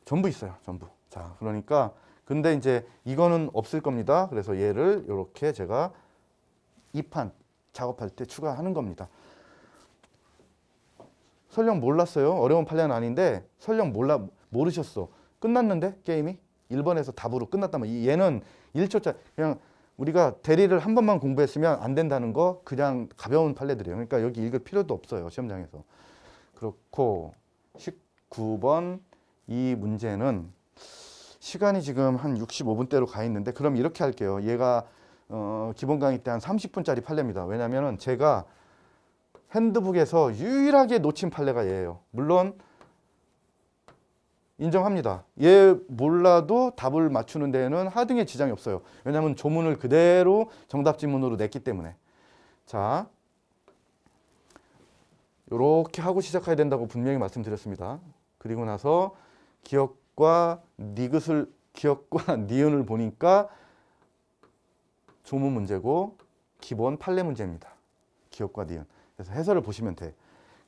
A: 전부 있어요. 전부. 자, 그러니까 근데 이제 이거는 없을 겁니다. 그래서 얘를 이렇게 제가 2판 작업할 때 추가하는 겁니다. 설령 몰랐어요. 어려운 판례는 아닌데 설령 모르셨어. 끝났는데 게임이 1번에서 답으로 끝났다면 얘는 1초짜리 그냥 우리가 대리를 한 번만 공부했으면 안 된다는 거 그냥 가벼운 판례들이에요. 그러니까 여기 읽을 필요도 없어요. 시험장에서. 그렇고 19번 이 문제는 시간이 지금 한 65분대로 가 있는데 그럼 이렇게 할게요. 얘가 기본 강의 때 한 30분짜리 판례입니다. 왜냐하면 제가 핸드북에서 유일하게 놓친 판례가 얘예요. 물론 인정합니다. 얘 몰라도 답을 맞추는 데에는 하등의 지장이 없어요. 왜냐하면 조문을 그대로 정답 지문으로 냈기 때문에. 자, 이렇게 하고 시작해야 된다고 분명히 말씀드렸습니다. 그리고 나서 기억과 니은을 보니까 조문 문제고 기본 판례 문제입니다. 기억과 니은. 그래서 해설을 보시면 돼.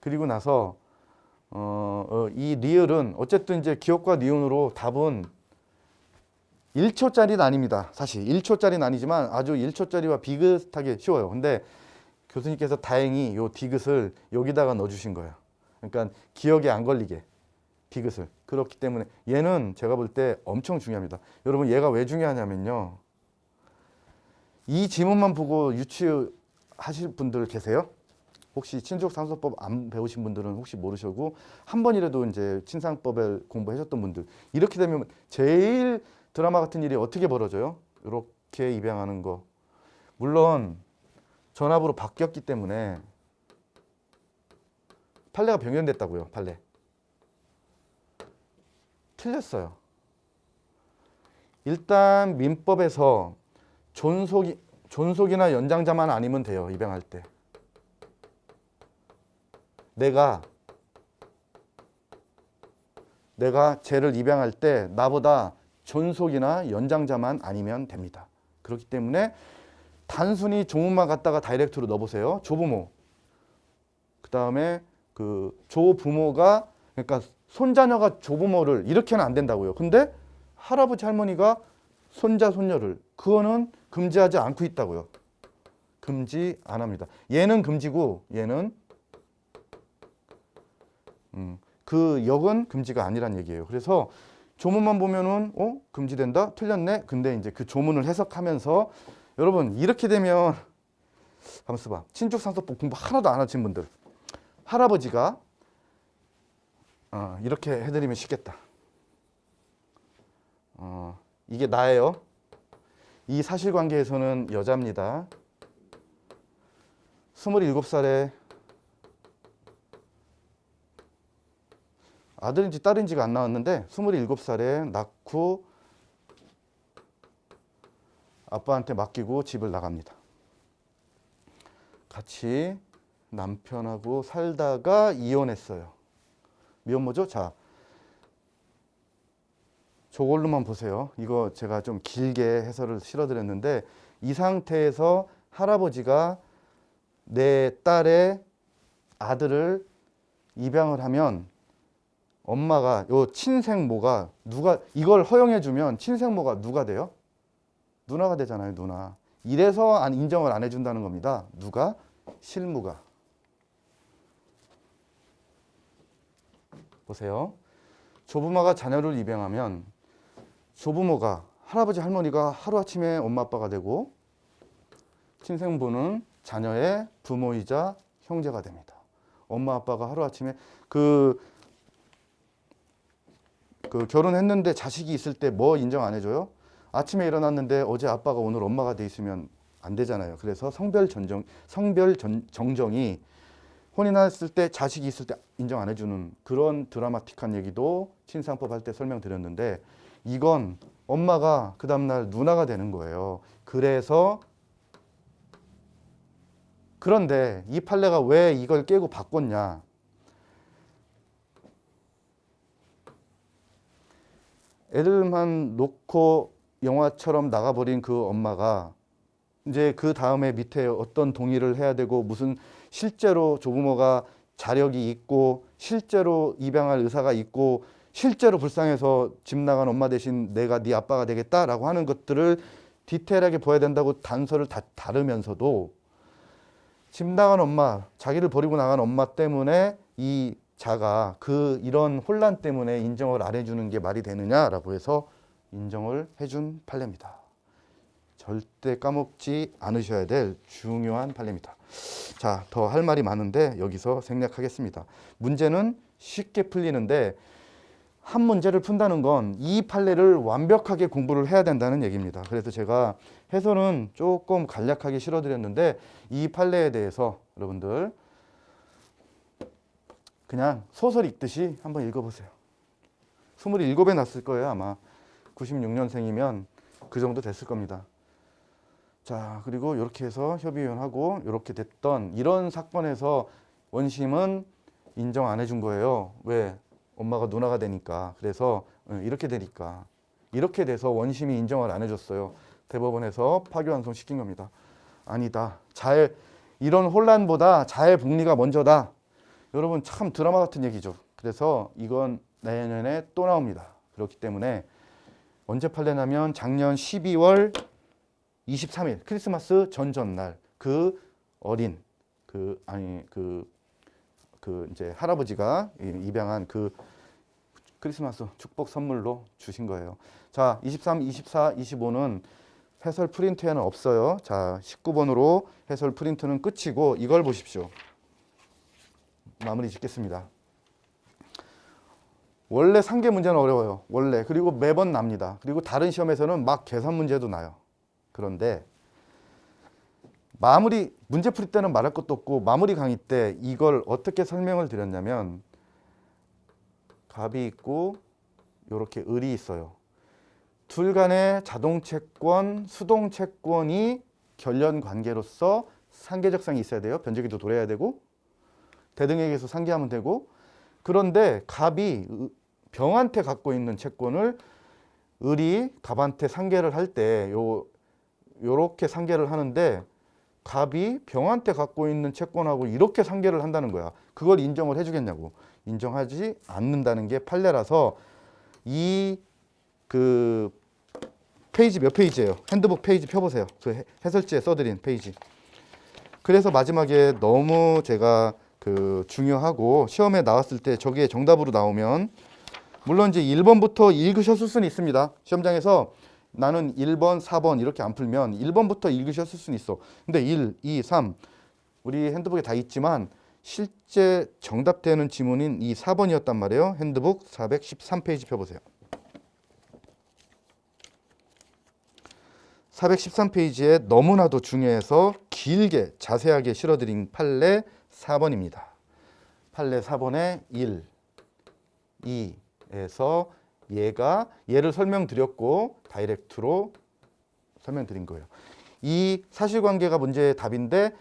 A: 그리고 나서 이 리을은 어쨌든 이제 기억과 니은으로 답은 1초짜리는 아닙니다. 사실 1초짜리는 아니지만 아주 1초짜리와 비슷하게 쉬워요. 근데 교수님께서 다행히 요 디귿을 여기다가 넣어주신 거예요. 그러니까 기억에 안 걸리게 디귿을. 그렇기 때문에 얘는 제가 볼 때 엄청 중요합니다. 여러분 얘가 왜 중요하냐면요. 이 지문만 보고 유추하실 분들 계세요? 혹시 친족상속법 안 배우신 분들은 혹시 모르시고 한 번이라도 이제 친상법을 공부하셨던 분들 이렇게 되면 제일 드라마 같은 일이 어떻게 벌어져요? 이렇게 입양하는 거. 물론 전압으로 바뀌었기 때문에 판례가 변경됐다고요. 판례. 틀렸어요. 일단 민법에서 존속이나 연장자만 아니면 돼요. 입양할 때. 내가 쟤를 입양할 때 나보다 존속이나 연장자만 아니면 됩니다. 그렇기 때문에 단순히 조문만 갖다가 다이렉트로 넣어보세요. 조부모. 그 다음에 그 조부모가 그러니까 손자녀가 조부모를 이렇게는 안 된다고요. 근데 할아버지 할머니가 손자 손녀를 그거는 금지하지 않고 있다고요. 금지 안 합니다. 얘는 금지고 얘는 그 역은 금지가 아니란 얘기예요. 그래서 조문만 보면은 금지된다? 틀렸네? 근데 이제 그 조문을 해석하면서 여러분 이렇게 되면 한번 써봐. 친족상속법 공부 하나도 안 하신 분들 할아버지가 이렇게 해드리면 쉽겠다. 이게 나예요. 이 사실관계에서는 여자입니다. 27살에 아들인지 딸인지가 안 나왔는데 27살에 낳고 아빠한테 맡기고 집을 나갑니다. 같이 남편하고 살다가 이혼했어요. 미혼모죠? 자, 저걸로만 보세요. 이거 제가 좀 길게 해설을 실어드렸는데 이 상태에서 할아버지가 내 딸의 아들을 입양을 하면 엄마가 요 친생모가 누가 이걸 허용해주면 친생모가 누가 돼요? 누나가 되잖아요. 누나. 이래서 인정을 안 해준다는 겁니다. 누가? 실무가. 보세요. 조부모가 자녀를 입양하면 조부모가 할아버지 할머니가 하루아침에 엄마 아빠가 되고 친생부는 자녀의 부모이자 형제가 됩니다. 엄마 아빠가 하루아침에 그 그 결혼했는데 자식이 있을 때 뭐 인정 안 해줘요? 아침에 일어났는데 어제 아빠가 오늘 엄마가 돼 있으면 안 되잖아요. 그래서 정정이 혼인했을 때 자식이 있을 때 인정 안 해주는 그런 드라마틱한 얘기도 친상법 할 때 설명드렸는데 이건 엄마가 그 다음날 누나가 되는 거예요. 그런데 이 판례가 왜 이걸 깨고 바꿨냐? 애들만 놓고 영화처럼 나가버린 그 엄마가 이제 그 다음에 밑에 어떤 동의를 해야 되고 무슨 실제로 조부모가 자력이 있고 실제로 입양할 의사가 있고 실제로 불쌍해서 집 나간 엄마 대신 내가 네 아빠가 되겠다라고 하는 것들을 디테일하게 보여야 된다고 단서를 다 다르면서도 집 나간 엄마, 자기를 버리고 나간 엄마 때문에 이 자가 이런 혼란 때문에 인정을 안 해주는 게 말이 되느냐라고 해서 인정을 해준 판례입니다. 절대 까먹지 않으셔야 될 중요한 판례입니다. 자, 더 할 말이 많은데 여기서 생략하겠습니다. 문제는 쉽게 풀리는데 한 문제를 푼다는 건 이 판례를 완벽하게 공부를 해야 된다는 얘기입니다. 그래서 제가 해설은 조금 간략하게 실어드렸는데 이 판례에 대해서 여러분들 그냥 소설 읽듯이 한번 읽어보세요. 27에 났을 거예요. 아마 96년생이면 그 정도 됐을 겁니다. 자, 그리고 이렇게 해서 협의위원하고 이렇게 됐던 이런 사건에서 원심은 인정 안 해준 거예요. 왜? 엄마가 누나가 되니까. 그래서 이렇게 되니까. 이렇게 돼서 원심이 인정을 안 해줬어요. 대법원에서 파기환송 시킨 겁니다. 아니다. 이런 혼란보다 자해복리가 먼저다. 여러분 참 드라마 같은 얘기죠. 그래서 이건 내년에 또 나옵니다. 그렇기 때문에 언제 판례냐면 작년 12월 23일 크리스마스 전전날 이제 할아버지가 입양한 그 크리스마스 축복 선물로 주신 거예요. 자, 23, 24, 25는 해설 프린트에는 없어요. 자, 19번으로 해설 프린트는 끝이고 이걸 보십시오. 마무리 짓겠습니다. 원래 상계 문제는 어려워요. 원래. 그리고 매번 납니다. 그리고 다른 시험에서는 막 계산 문제도 나요. 그런데 문제 풀이 때는 말할 것도 없고 마무리 강의 때 이걸 어떻게 설명을 드렸냐면 갑이 있고 이렇게 을이 있어요. 둘 간의 자동채권, 수동채권이 결연관계로서 상계적상이 있어야 돼요. 변제기도 돌아야 되고 대등에게서 상계하면 되고 그런데 갑이 병한테 갖고 있는 채권을 을이 갑한테 상계를 할 때 요렇게 상계를 하는데 갑이 병한테 갖고 있는 채권하고 이렇게 상계를 한다는 거야. 그걸 인정을 해주겠냐고. 인정하지 않는다는 게 판례라서 페이지 몇 페이지예요? 핸드북 페이지 펴보세요. 그 해설지에 써드린 페이지. 그래서 마지막에 너무 제가 중요하고 시험에 나왔을 때 저게 정답으로 나오면 물론 이제 1번부터 읽으셨을 수는 있습니다. 시험장에서 나는 1번, 4번 이렇게 안 풀면 1번부터 읽으셨을 수는 있어. 근데 1, 2, 3 우리 핸드북에 다 있지만 실제 정답되는 지문인 이 4번이었단 말이에요. 핸드북 413페이지 펴보세요. 413페이지에 너무나도 중요해서 길게 자세하게 실어드린 판례 4번입니다. 판례 4번에 1, 2에서 얘를 설명드렸고 다이렉트로 설명드린 거예요. 이 사실관계가 문제의 답인데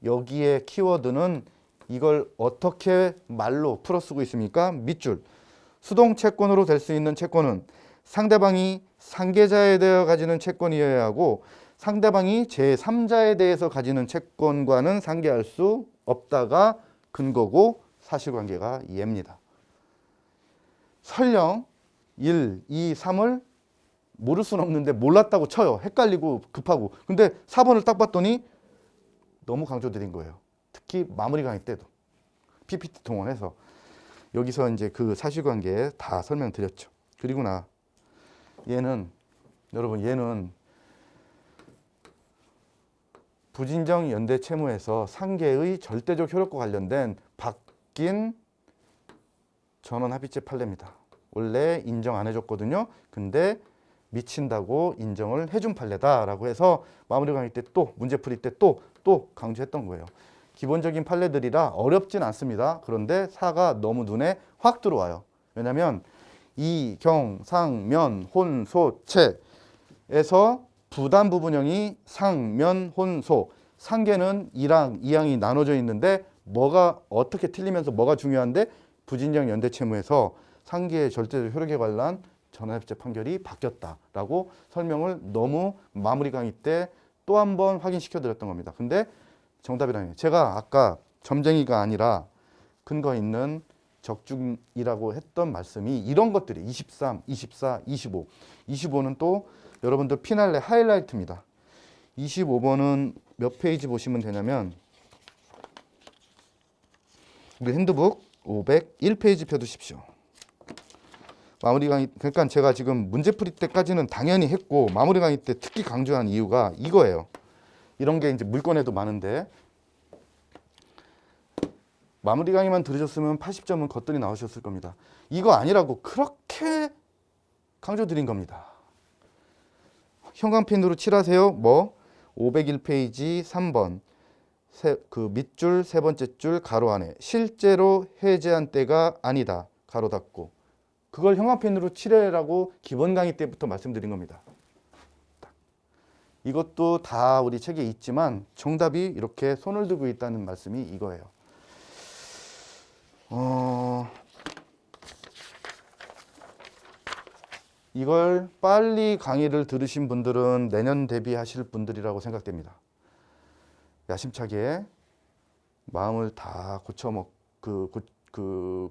A: 여기에 키워드는 이걸 어떻게 말로 풀어 쓰고 있습니까? 밑줄. 수동채권으로 될 수 있는 채권은 상대방이 상계자에 대해 가지는 채권이어야 하고 상대방이 제3자에 대해서 가지는 채권과는 상계할 수 없다가 근거고 사실관계가 얘입니다. 설령 1, 2, 3을 모를 수는 없는데 몰랐다고 쳐요. 헷갈리고 급하고. 근데 4번을 딱 봤더니 너무 강조드린 거예요. 특히 마무리 강의 때도. PPT 동원해서. 여기서 이제 그 사실관계 다 설명드렸죠. 그리고 여러분 부진정 연대 채무에서 상계의 절대적 효력과 관련된 바뀐 전원합의체 판례입니다. 원래 인정 안 해줬거든요. 근데 미친다고 인정을 해준 판례다라고 해서 마무리 강의 때 또 문제풀이 때 또 강조했던 거예요. 기본적인 판례들이라 어렵진 않습니다. 그런데 사가 너무 눈에 확 들어와요. 왜냐하면 이, 경, 상, 면, 혼, 소, 체에서 부단 부분형이 상, 면, 혼, 소, 상계는 2랑 2항이 나눠져 있는데 뭐가 어떻게 틀리면서 뭐가 중요한데 부진정 연대 채무에서 상계의 절대적 효력에 관한 전환협재 판결이 바뀌었다라고 설명을 너무 마무리 강의 때 또 한 번 확인시켜 드렸던 겁니다. 근데 정답이라니 제가 아까 점쟁이가 아니라 근거 있는 적중이라고 했던 말씀이 이런 것들이 23, 24, 25. 25는 또 여러분들 피날레 하이라이트입니다. 25번은 몇 페이지 보시면 되냐면 우리 핸드북 501페이지 펴두십시오. 마무리 강의, 그러니까 제가 지금 문제풀이 때까지는 당연히 했고 마무리 강의 때 특히 강조한 이유가 이거예요. 이런 게 이제 물건에도 많은데 마무리 강의만 들으셨으면 80점은 거뜬히 나오셨을 겁니다. 이거 아니라고 그렇게 강조드린 겁니다. 형광펜으로 칠하세요. 뭐 501페이지 3번 그 밑줄 세 번째 줄 가로 안에 실제로 해제한 때가 아니다. 가로 닫고 그걸 형광펜으로 칠해라고 기본 강의 때부터 말씀드린 겁니다. 이것도 다 우리 책에 있지만 정답이 이렇게 손을 들고 있다는 말씀이 이거예요. 이걸 빨리 강의를 들으신 분들은 내년 대비하실 분들이라고 생각됩니다. 야심차게 마음을 다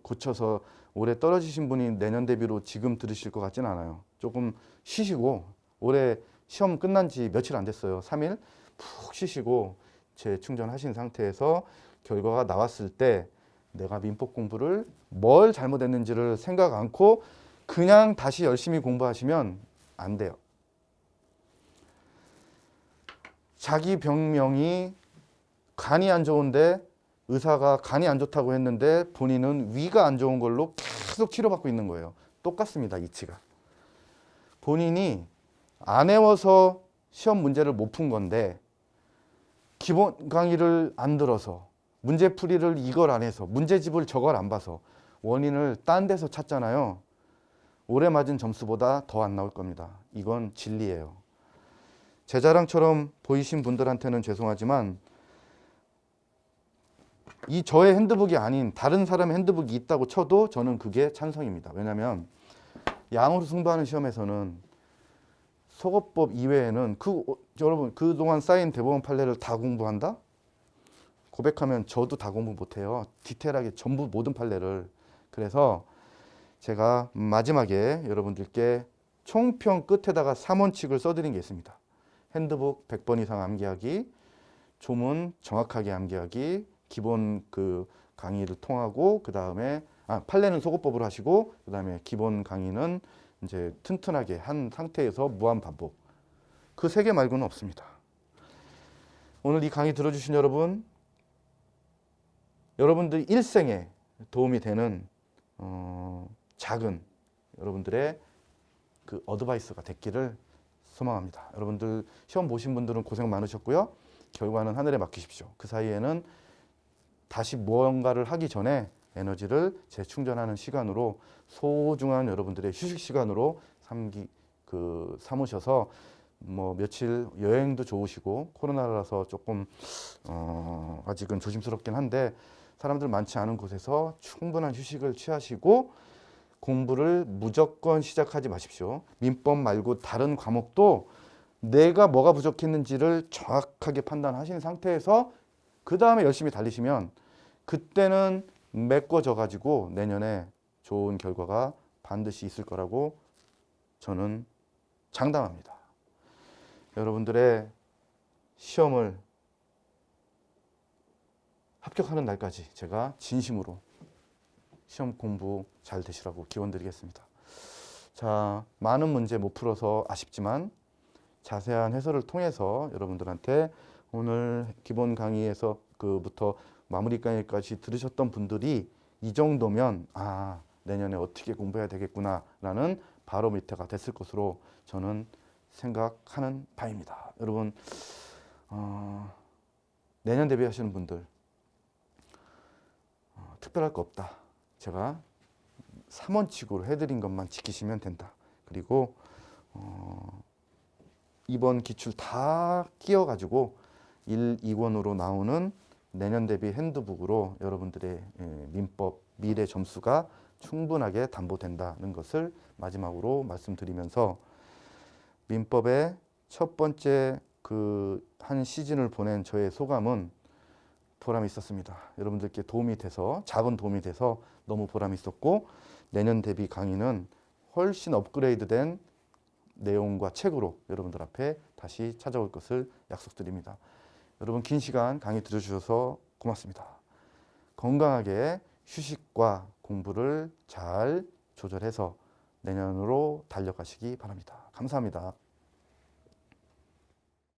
A: 고쳐서 올해 떨어지신 분이 내년 대비로 지금 들으실 것 같지는 않아요. 조금 쉬시고 올해 시험 끝난 지 며칠 안 됐어요. 3일 푹 쉬시고 재충전하신 상태에서 결과가 나왔을 때 내가 민법 공부를 뭘 잘못했는지를 생각 않고 그냥 다시 열심히 공부하시면 안 돼요. 자기 병명이 간이 안 좋은데 의사가 간이 안 좋다고 했는데 본인은 위가 안 좋은 걸로 계속 치료받고 있는 거예요. 똑같습니다. 이치가. 본인이 안 외워서 시험 문제를 못 푼 건데 기본 강의를 안 들어서 문제풀이를 이걸 안 해서 문제집을 저걸 안 봐서 원인을 딴 데서 찾잖아요. 올해 맞은 점수보다 더 안 나올 겁니다. 이건 진리예요. 제 자랑처럼 보이신 분들한테는 죄송하지만 이 저의 핸드북이 아닌 다른 사람의 핸드북이 있다고 쳐도 저는 그게 찬성입니다. 왜냐하면 양으로 승부하는 시험에서는 속어법 이외에는 여러분 그동안 쌓인 대법원 판례를 다 공부한다? 고백하면 저도 다 공부 못해요. 디테일하게 전부 모든 판례를. 그래서 제가 마지막에 여러분들께 총평 끝에다가 3원칙을 써드린 게 있습니다. 핸드북 100번 이상 암기하기, 조문 정확하게 암기하기, 기본 그 강의를 통하고 그 다음에 판례는 속어법으로 하시고 그 다음에 기본 강의는 이제 튼튼하게 한 상태에서 무한 반복. 그 세 개 말고는 없습니다. 오늘 이 강의 들어주신 여러분들 일생에 도움이 되는 작은 여러분들의 그 어드바이스가 됐기를 소망합니다. 여러분들 시험 보신 분들은 고생 많으셨고요. 결과는 하늘에 맡기십시오. 그 사이에는 다시 무언가를 하기 전에 에너지를 재충전하는 시간으로 소중한 여러분들의 휴식 시간으로 삼으셔서 뭐 며칠 여행도 좋으시고 코로나라서 조금 아직은 조심스럽긴 한데 사람들 많지 않은 곳에서 충분한 휴식을 취하시고 공부를 무조건 시작하지 마십시오. 민법 말고 다른 과목도 내가 뭐가 부족했는지를 정확하게 판단하신 상태에서 그 다음에 열심히 달리시면 그때는 메꿔져 가지고 내년에 좋은 결과가 반드시 있을 거라고 저는 장담합니다. 여러분들의 시험을 합격하는 날까지 제가 진심으로 시험 공부 잘 되시라고 기원드리겠습니다. 자, 많은 문제 못 풀어서 아쉽지만 자세한 해설을 통해서 여러분들한테 오늘 기본 강의에서 그부터 마무리 강의까지 들으셨던 분들이 이 정도면 내년에 어떻게 공부해야 되겠구나라는 바로미터가 됐을 것으로 저는 생각하는 바입니다. 여러분 내년 대비하시는 분들 특별할 거 없다. 제가 3원칙으로 해드린 것만 지키시면 된다. 그리고 이번 기출 다 끼워가지고 1, 2권으로 나오는 내년 대비 핸드북으로 여러분들의 민법 미래 점수가 충분하게 담보된다는 것을 마지막으로 말씀드리면서 민법의 첫 번째 그 한 시즌을 보낸 저의 소감은 보람이 있었습니다. 여러분들께 도움이 돼서 작은 도움이 돼서 너무 보람이 있었고 내년 대비 강의는 훨씬 업그레이드된 내용과 책으로 여러분들 앞에 다시 찾아올 것을 약속드립니다. 여러분 긴 시간 강의 들어주셔서 고맙습니다. 건강하게 휴식과 공부를 잘 조절해서 내년으로 달려가시기 바랍니다. 감사합니다.